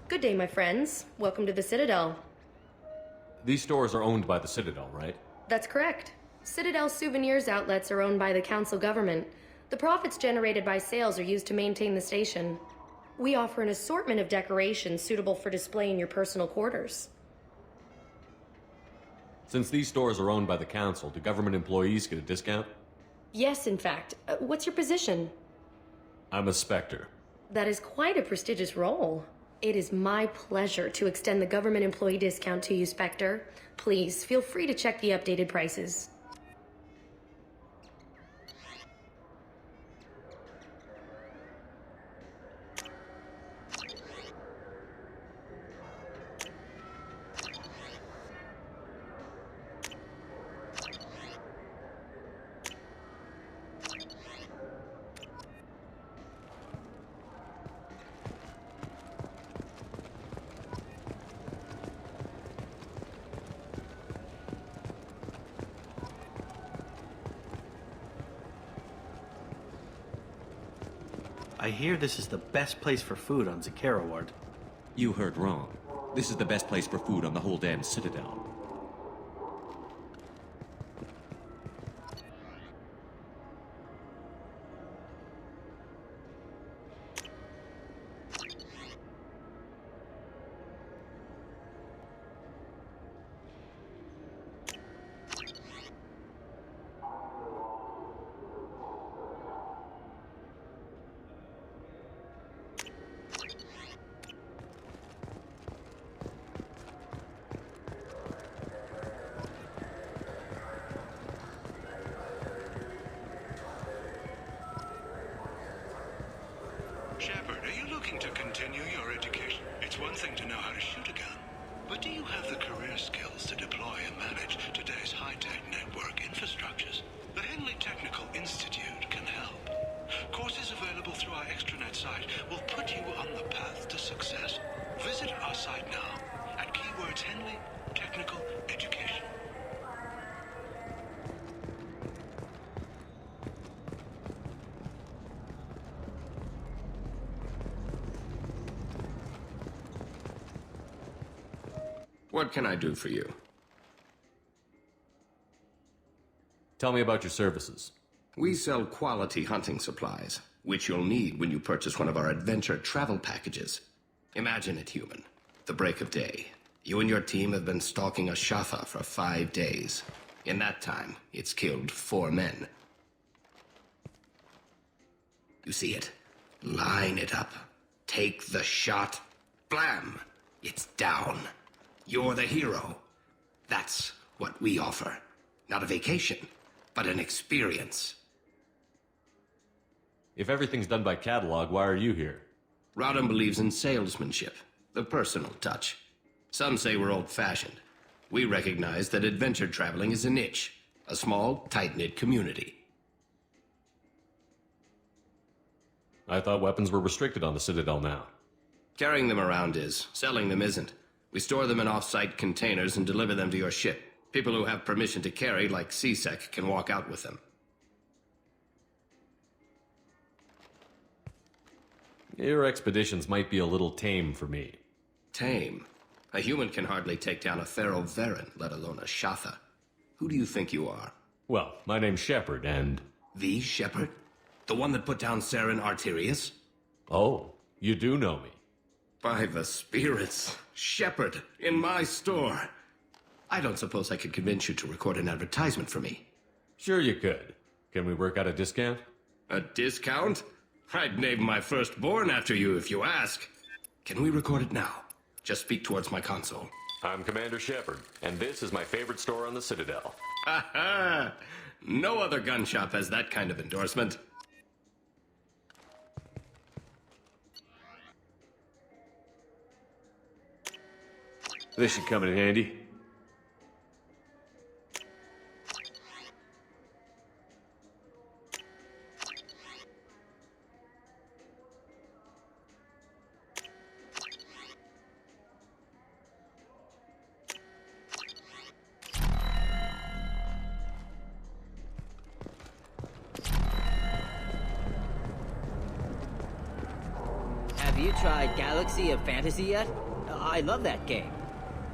Good day, my friends. Welcome to the Citadel. These stores are owned by the Citadel, right? That's correct. Citadel Souvenirs outlets are owned by the Council government. The profits generated by sales are used to maintain the station. We offer an assortment of decorations suitable for display in your personal quarters. Since these stores are owned by the Council, do government employees get a discount? Yes, in fact. What's your position? I'm a Spectre. That is quite a prestigious role. It is my pleasure to extend the government employee discount to you, Spectre. Please, feel free to check the updated prices. I hear this is the best place for food on Zakera Ward. You heard wrong. This is the best place for food on the whole damn Citadel. Shepard, are you looking to continue your education? It's one thing to know how to shoot a gun, but do you have the career skills to deploy and manage today's high-tech network infrastructures? The Henley Technical Institute can help. Courses available through our extranet site will put you on the path to success. Visit our site now at keywords Henley Technical Education. What can I do for you? Tell me about your services. We sell quality hunting supplies, which you'll need when you purchase one of our adventure travel packages. Imagine it, human. The break of day. You and your team have been stalking a Shatha for 5 days. In that time, it's killed 4 men. You see it? Line it up. Take the shot. Blam! It's down. You're the hero. That's what we offer. Not a vacation, but an experience. If everything's done by catalog, why are you here? Rodham believes in salesmanship, the personal touch. Some say we're old-fashioned. We recognize that adventure traveling is a niche, a small, tight-knit community. I thought weapons were restricted on the Citadel now. Carrying them around is. Selling them isn't. We store them in off-site containers and deliver them to your ship. People who have permission to carry, like CSEC, can walk out with them. Your expeditions might be a little tame for me. Tame? A human can hardly take down a Pharaoh Varen, let alone a Shatha. Who do you think you are? Well, my name's Shepard, and... The Shepard? The one that put down Saren Arterius? Oh, you do know me. By the spirits. Shepard, in my store. I don't suppose I could convince you to record an advertisement for me. Sure you could. Can we work out a discount? A discount? I'd name my firstborn after you if you ask. Can we record it now? Just speak towards my console. I'm Commander Shepard, and this is my favorite store on the Citadel. Ha ha! No other gun shop has that kind of endorsement. This should come in handy. Have you tried Galaxy of Fantasy yet? I love that game.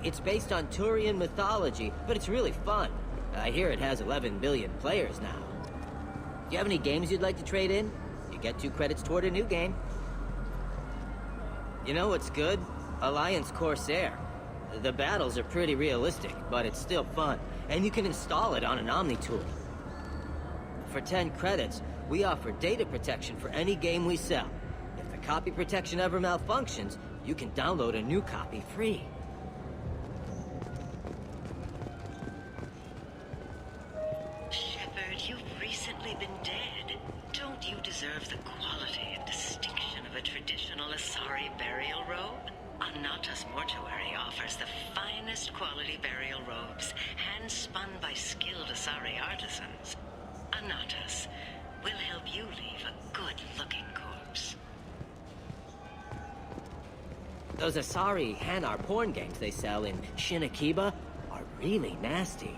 It's based on Turian mythology, but it's really fun. I hear it has 11 billion players now. Do you have any games you'd like to trade in? You get 2 credits toward a new game. You know what's good? Alliance Corsair. The battles are pretty realistic, but it's still fun, and you can install it on an Omni-tool. For 10 credits, we offer data protection for any game we sell. If the copy protection ever malfunctions, you can download a new copy free. Shepard, you've recently been dead. Don't you deserve the quality and distinction of a traditional Asari burial robe? Anata's mortuary offers the finest quality burial robes, hand-spun by skilled Asari artisans. Anata's will help you leave a good-looking corpse. Those Asari Hanar porn games they sell in Shinakiba are really nasty.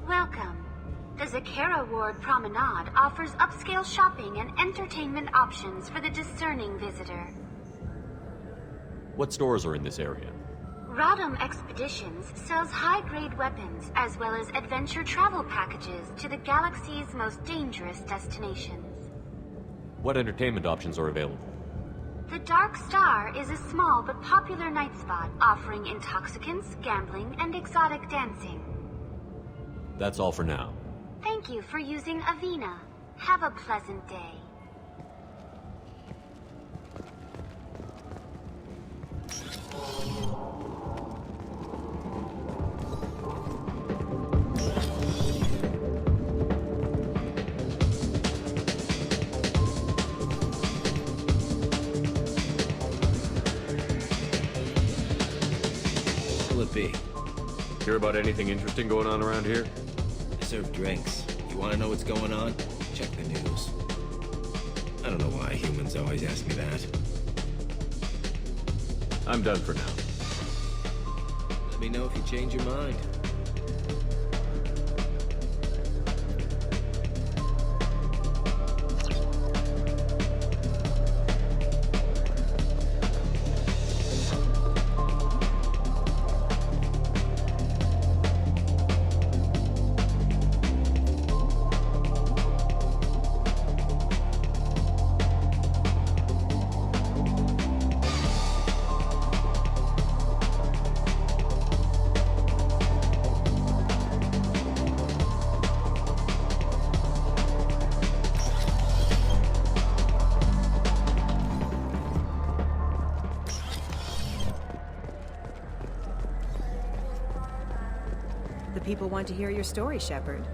Welcome. The Zakera Ward Promenade offers upscale shopping and entertainment options for the discerning visitor. What stores are in this area? Rodham Expeditions sells high-grade weapons as well as adventure travel packages to the galaxy's most dangerous destinations. What entertainment options are available? The Dark Star is a small but popular night spot offering intoxicants, gambling, and exotic dancing. That's all for now. Thank you for using Avina. Have a pleasant day. Will it be? Hear about anything interesting going on around here? I serve drinks. You want to know what's going on? Check the news. I don't know why humans always ask me that. I'm done for now. Let me know if you change your mind. people want to hear your story, Shepard.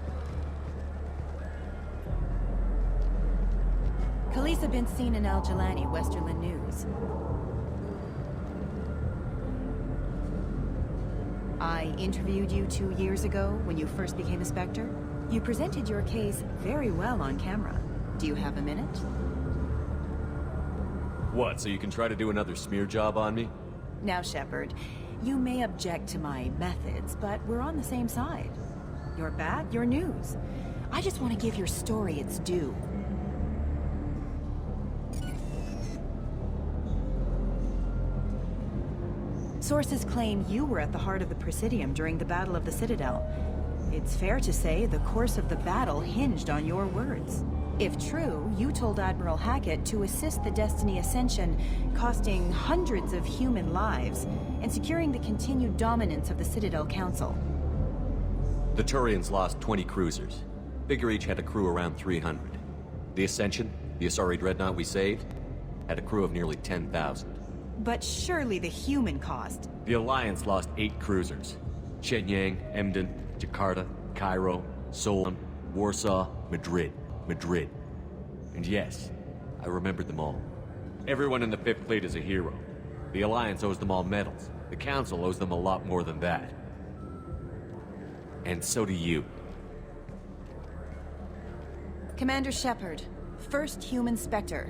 Khaleesa been seen in Al Jalani, Westerland News. I interviewed you 2 years ago when you first became a Spectre. You presented your case very well on camera. Do you have a minute? What, so you can try to do another smear job on me? Now, Shepard, you may object to my methods, but we're on the same side. You're bad, you're news. I just want to give your story its due. Sources claim you were at the heart of the Presidium during the Battle of the Citadel. It's fair to say the course of the battle hinged on your words. If true, you told Admiral Hackett to assist the Destiny Ascension, costing hundreds of human lives, and securing the continued dominance of the Citadel Council. The Turians lost 20 cruisers. Figure each had a crew around 300. The Ascension, the Asari dreadnought we saved, had a crew of nearly 10,000. But surely the human cost. The Alliance lost 8 cruisers. Shenyang, Emden, Jakarta, Cairo, Seoul, Warsaw, Madrid. And yes, I remembered them all. Everyone in the 5th Fleet is a hero. The Alliance owes them all medals. The Council owes them a lot more than that. And so do you. Commander Shepard, first human Spectre.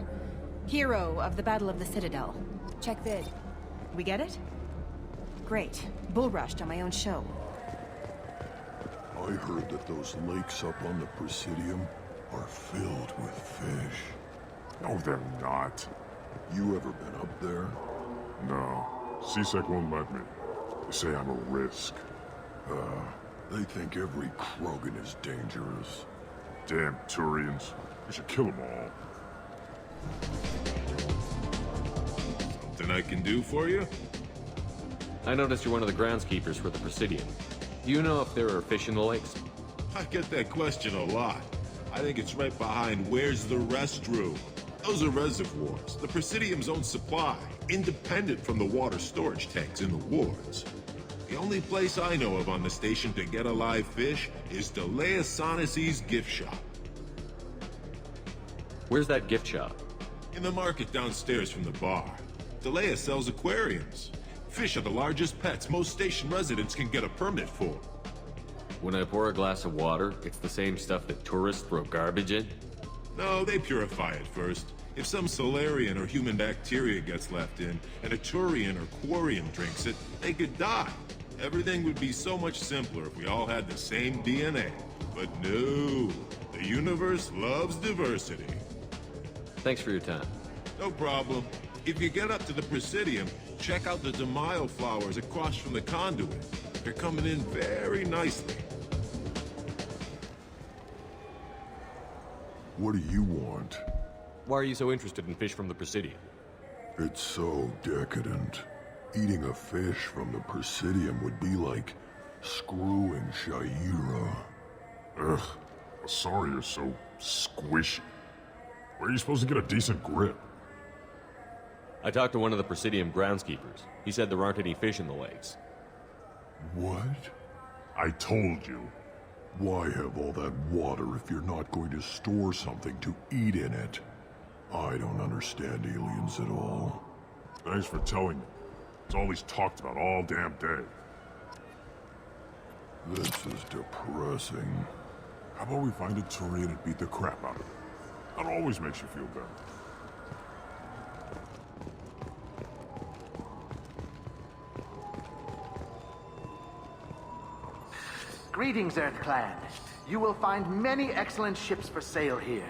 Hero of the Battle of the Citadel. Check vid. We get it? Great. Bull rushed on my own show. I heard that those lakes up on the Presidium are filled with fish. No, they're not. You ever been up there? No. CSEC won't let me. They say I'm a risk. They think every Krogan is dangerous. Damn Turians. We should kill them all. Something I can do for you? I noticed you're one of the groundskeepers for the Presidium. Do you know if there are fish in the lakes? I get that question a lot. I think it's right behind where's the restroom. Those are reservoirs, the Presidium's own supply, independent from the water storage tanks in the wards. The only place I know of on the station to get a live fish is Delea Sonasy's gift shop. Where's that gift shop? In the market downstairs from the bar. Delea sells aquariums. Fish are the largest pets most station residents can get a permit for. When I pour a glass of water, it's the same stuff that tourists throw garbage in? No, they purify it first. If some Solarian or human bacteria gets left in, and a Turian or Quarian drinks it, they could die. Everything would be so much simpler if we all had the same DNA. But no, the universe loves diversity. Thanks for your time. No problem. If you get up to the Presidium, check out the DeMaio flowers across from the conduit. They're coming in very nicely. What do you want? Why are you so interested in fish from the Presidium? It's so decadent. Eating a fish from the Presidium would be like screwing Shaira. Ugh, Asari are so squishy. Where are you supposed to get a decent grip? I talked to one of the Presidium groundskeepers. He said there aren't any fish in the lakes. What? I told you. Why have all that water if you're not going to store something to eat in it? I don't understand aliens at all. Thanks for telling me. It's all he's talked about all damn day. This is depressing. How about we find a Turian and beat the crap out of it? That always makes you feel better. Greetings, Earth Clan. You will find many excellent ships for sale here.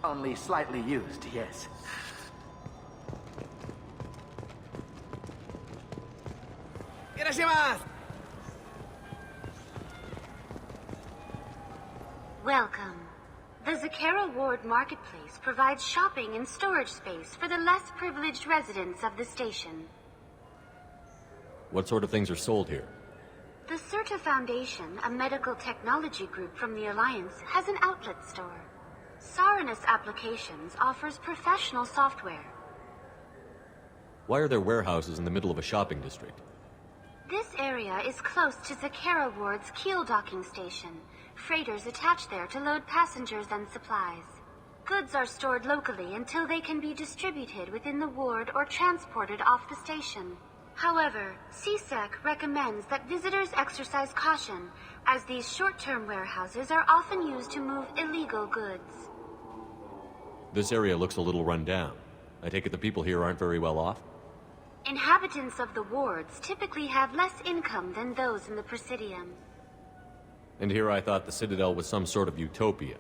Only slightly used, yes. Welcome. The Zakera Ward Marketplace provides shopping and storage space for the less privileged residents of the station. What sort of things are sold here? The Certa Foundation, a medical technology group from the Alliance, has an outlet store. Saranus Applications offers professional software. Why are there warehouses in the middle of a shopping district? This area is close to Zakera Ward's keel docking station. Freighters attach there to load passengers and supplies. Goods are stored locally until they can be distributed within the ward or transported off the station. However, CSEC recommends that visitors exercise caution, as these short-term warehouses are often used to move illegal goods. This area looks a little run down. I take it the people here aren't very well off? Inhabitants of the wards typically have less income than those in the Presidium. And here I thought the Citadel was some sort of utopia.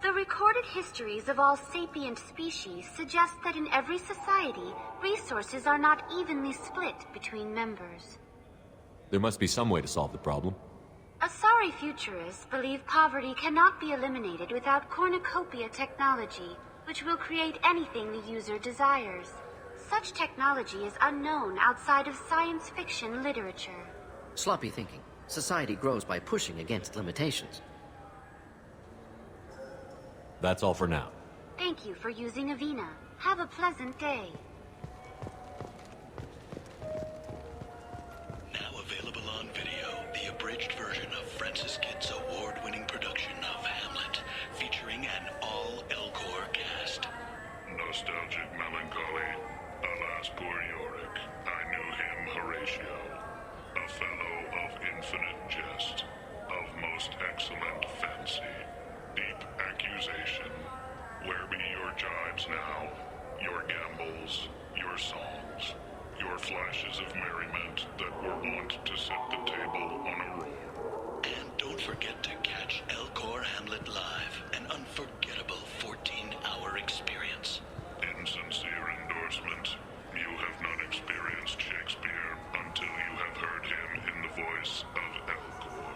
The recorded histories of all sapient species suggest that in every society, resources are not evenly split between members. There must be some way to solve the problem. Asari futurists believe poverty cannot be eliminated without cornucopia technology, which will create anything the user desires. Such technology is unknown outside of science fiction literature. Sloppy thinking. Society grows by pushing against limitations. That's all for now. Thank you for using Avina. Have a pleasant day. Now available on video, the abridged version of Francis Kidd's award-winning production of Hamlet, featuring an all-Elcor cast. Nostalgic melancholy. Alas, poor Yorick. I knew him, Horatio. A fellow of infinite jest, of most excellent fancy. Deep accusation. Where be your jibes now? Your gambols, your songs, your flashes of merriment that were wont to set the table on a roll. And don't forget to catch Elcor Hamlet live, an unforgettable 14-hour experience. Insincere endorsement. You have not experienced Shakespeare until you have heard him in the voice of Elcor.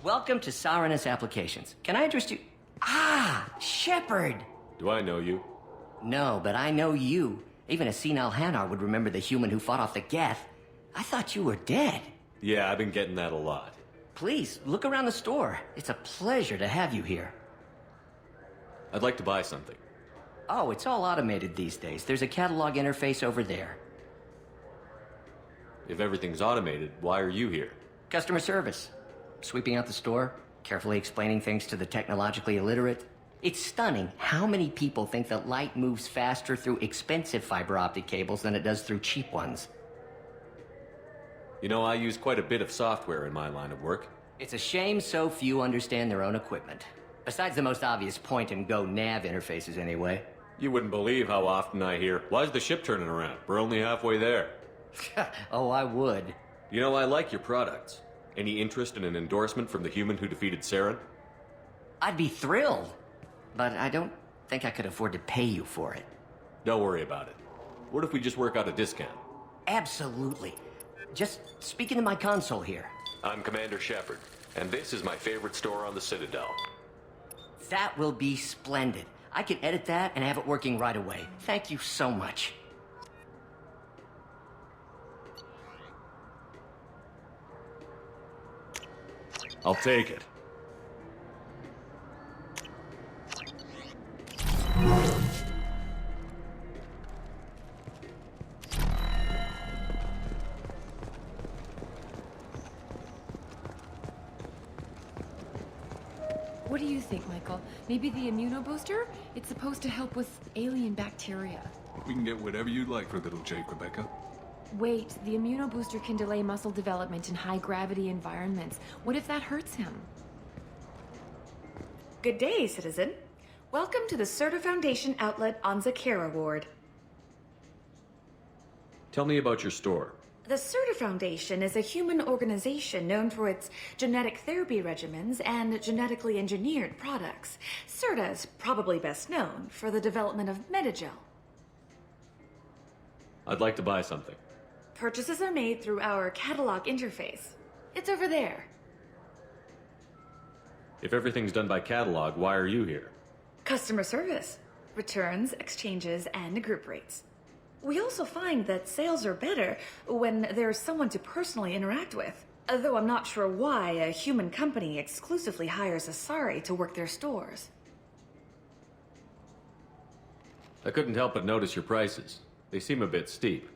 Welcome to Saranus Applications. Can I interest you? Ah, Shepard! Do I know you? No, but I know you. Even a senile Hanar would remember the human who fought off the Geth. I thought you were dead. Yeah, I've been getting that a lot. Please, look around the store. It's a pleasure to have you here. I'd like to buy something. Oh, it's all automated these days. There's a catalog interface over there. If everything's automated, why are you here? Customer service. Sweeping out the store, carefully explaining things to the technologically illiterate. It's stunning how many people think that light moves faster through expensive fiber optic cables than it does through cheap ones. You know, I use quite a bit of software in my line of work. It's a shame so few understand their own equipment. Besides the most obvious point-and-go nav interfaces, anyway. You wouldn't believe how often I hear, "Why's the ship turning around? We're only halfway there." Oh, I would. You know, I like your products. Any interest in an endorsement from the human who defeated Saren? I'd be thrilled. But I don't think I could afford to pay you for it. Don't worry about it. What if we just work out a discount? Absolutely. Just speak into my console here. I'm Commander Shepard, and this is my favorite store on the Citadel. That will be splendid. I can edit that and have it working right away. Thank you so much. I'll take it. What do you think, Michael? Maybe the immunobooster? It's supposed to help with alien bacteria. We can get whatever you'd like for little Jake, Rebecca. Wait, the immunobooster can delay muscle development in high-gravity environments. What if that hurts him? Good day, citizen. Welcome to the Certa Foundation outlet on Zakera Ward. Tell me about your store. The Certa Foundation is a human organization known for its genetic therapy regimens and genetically engineered products. Certa is probably best known for the development of Metagel. I'd like to buy something. Purchases are made through our catalog interface. It's over there. If everything's done by catalog, why are you here? Customer service, returns, exchanges, and group rates. We also find that sales are better when there's someone to personally interact with. Though I'm not sure why a human company exclusively hires Asari to work their stores. I couldn't help but notice your prices. They seem a bit steep.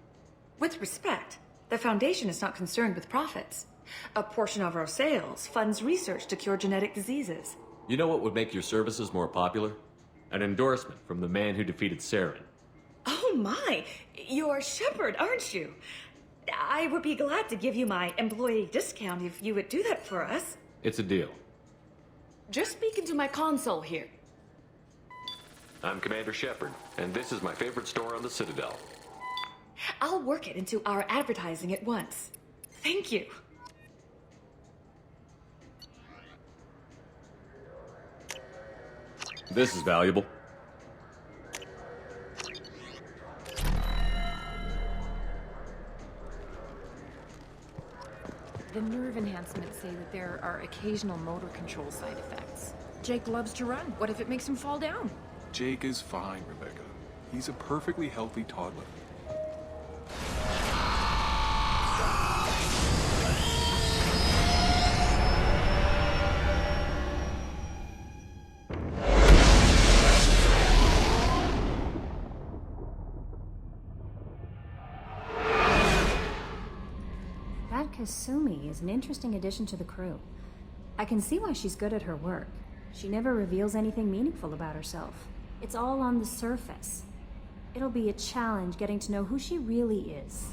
With respect, the Foundation is not concerned with profits. A portion of our sales funds research to cure genetic diseases. You know what would make your services more popular? An endorsement from the man who defeated Saren. Oh my! You're Shepard, aren't you? I would be glad to give you my employee discount if you would do that for us. It's a deal. Just speaking to my console here. I'm Commander Shepard, and this is my favorite store on the Citadel. I'll work it into our advertising at once. Thank you. This is valuable. The nerve enhancements say that there are occasional motor control side effects. Jake loves to run. What if it makes him fall down? Jake is fine, Rebecca. He's a perfectly healthy toddler. That Kasumi is an interesting addition to the crew. I can see why she's good at her work. She never reveals anything meaningful about herself. It's all on the surface. It'll be a challenge getting to know who she really is.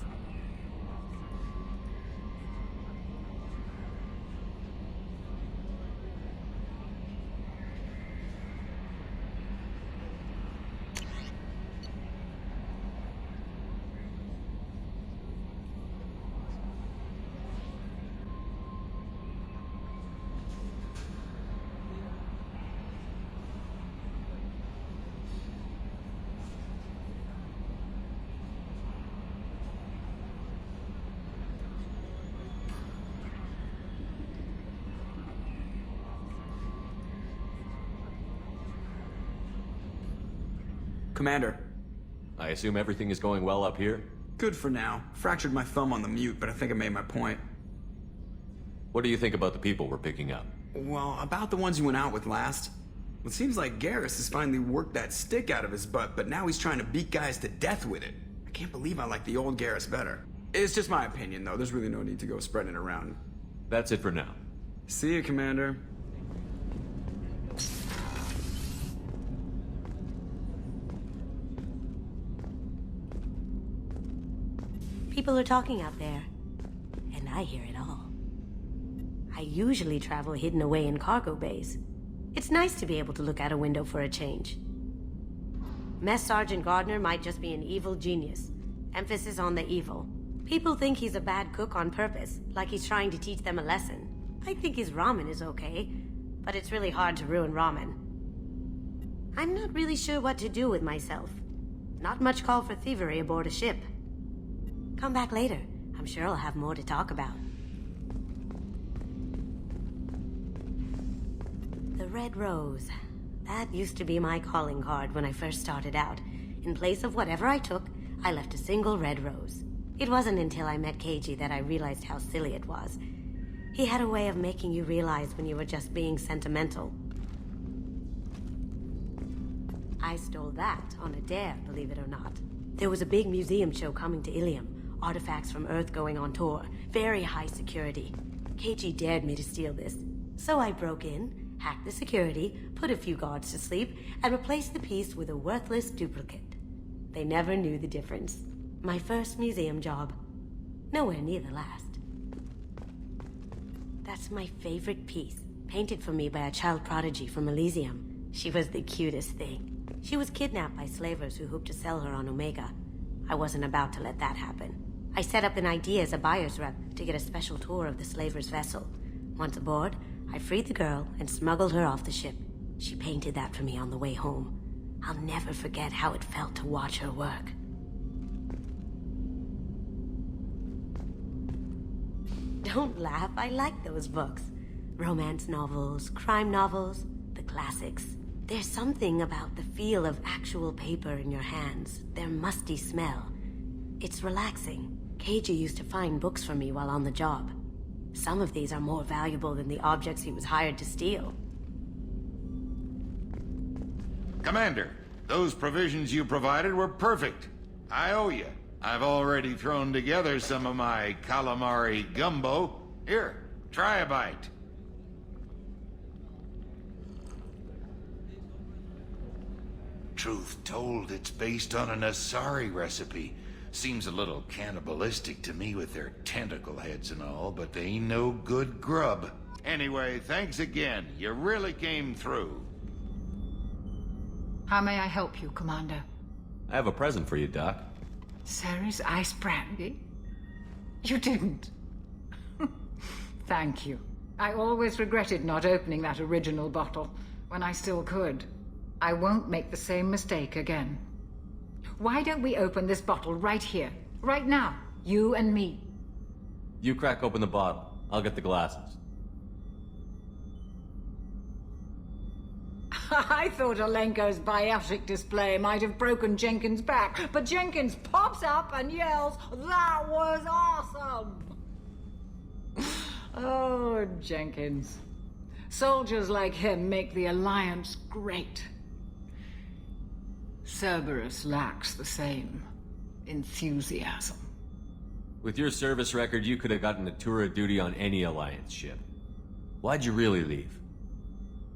Commander. I assume everything is going well up here? Good for now. Fractured my thumb on the mute, but I think I made my point. What do you think about the people we're picking up? Well, about the ones you went out with last. It seems like Garrus has finally worked that stick out of his butt, but now he's trying to beat guys to death with it. I can't believe I like the old Garrus better. It's just my opinion, though. There's really no need to go spreading it around. That's it for now. See you, Commander. People are talking out there, and I hear it all. I usually travel hidden away in cargo bays. It's nice to be able to look out a window for a change. Mess Sergeant Gardner might just be an evil genius. Emphasis on the evil. People think he's a bad cook on purpose, like he's trying to teach them a lesson. I think his ramen is okay, but it's really hard to ruin ramen. I'm not really sure what to do with myself. Not much call for thievery aboard a ship. Come back later. I'm sure I'll have more to talk about. The Red Rose. That used to be my calling card when I first started out. In place of whatever I took, I left a single red rose. It wasn't until I met Keiji that I realized how silly it was. He had a way of making you realize when you were just being sentimental. I stole that on a dare, believe it or not. There was a big museum show coming to Ilium. Artifacts from Earth going on tour. Very high security. Keiji dared me to steal this. So I broke in, hacked the security, put a few guards to sleep, and replaced the piece with a worthless duplicate. They never knew the difference. My first museum job. Nowhere near the last. That's my favorite piece. Painted for me by a child prodigy from Elysium. She was the cutest thing. She was kidnapped by slavers who hoped to sell her on Omega. I wasn't about to let that happen. I set up an idea as a buyer's rep to get a special tour of the slaver's vessel. Once aboard, I freed the girl and smuggled her off the ship. She painted that for me on the way home. I'll never forget how it felt to watch her work. Don't laugh, I like those books. Romance novels, crime novels, the classics. There's something about the feel of actual paper in your hands, their musty smell. It's relaxing. Keiji used to find books for me while on the job. Some of these are more valuable than the objects he was hired to steal. Commander, Those provisions you provided were perfect. I owe you. I've already thrown together some of my calamari gumbo. Here, try a bite. Truth told, it's based on an Asari recipe. Seems a little cannibalistic to me with their tentacle heads and all, but they ain't no good grub. Anyway, thanks again. You really came through. How may I help you, Commander? I have a present for you, Doc. Ceres ice brandy? You didn't. Thank you. I always regretted not opening that original bottle when I still could. I won't make the same mistake again. Why don't we open this bottle right here, right now, you and me? You crack open the bottle. I'll get the glasses. I thought Alenko's biotic display might have broken Jenkins' back, but Jenkins pops up and yells, "That was awesome!" Oh, Jenkins. Soldiers like him make the Alliance great. Cerberus lacks the same enthusiasm. With your service record, you could have gotten a tour of duty on any Alliance ship. Why'd you really leave?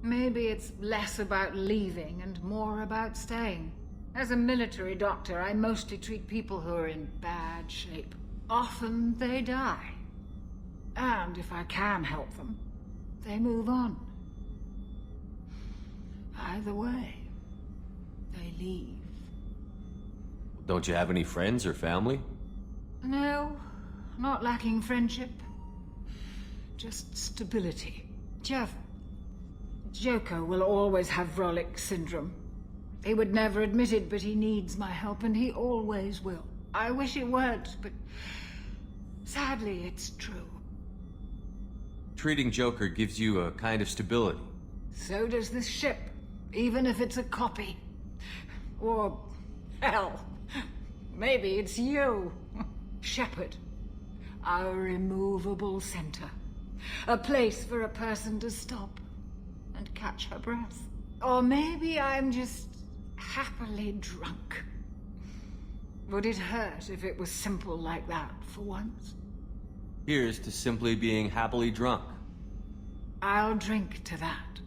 Maybe it's less about leaving and more about staying. As a military doctor, I mostly treat people who are in bad shape. Often they die. And if I can help them, they move on. Either way, they leave. Don't you have any friends or family? No, not lacking friendship. Just stability. Jeff, Joko will always have Vrolik syndrome. He would never admit it, but he needs my help, and he always will. I wish it weren't, but sadly, it's true. Treating Joker gives you a kind of stability. So does this ship, even if it's a copy. Or, hell, maybe it's you. Shepard. Our immovable center. A place for a person to stop and catch her breath. Or maybe I'm just happily drunk. Would it hurt if it was simple like that for once? Here's to simply being happily drunk. I'll drink to that.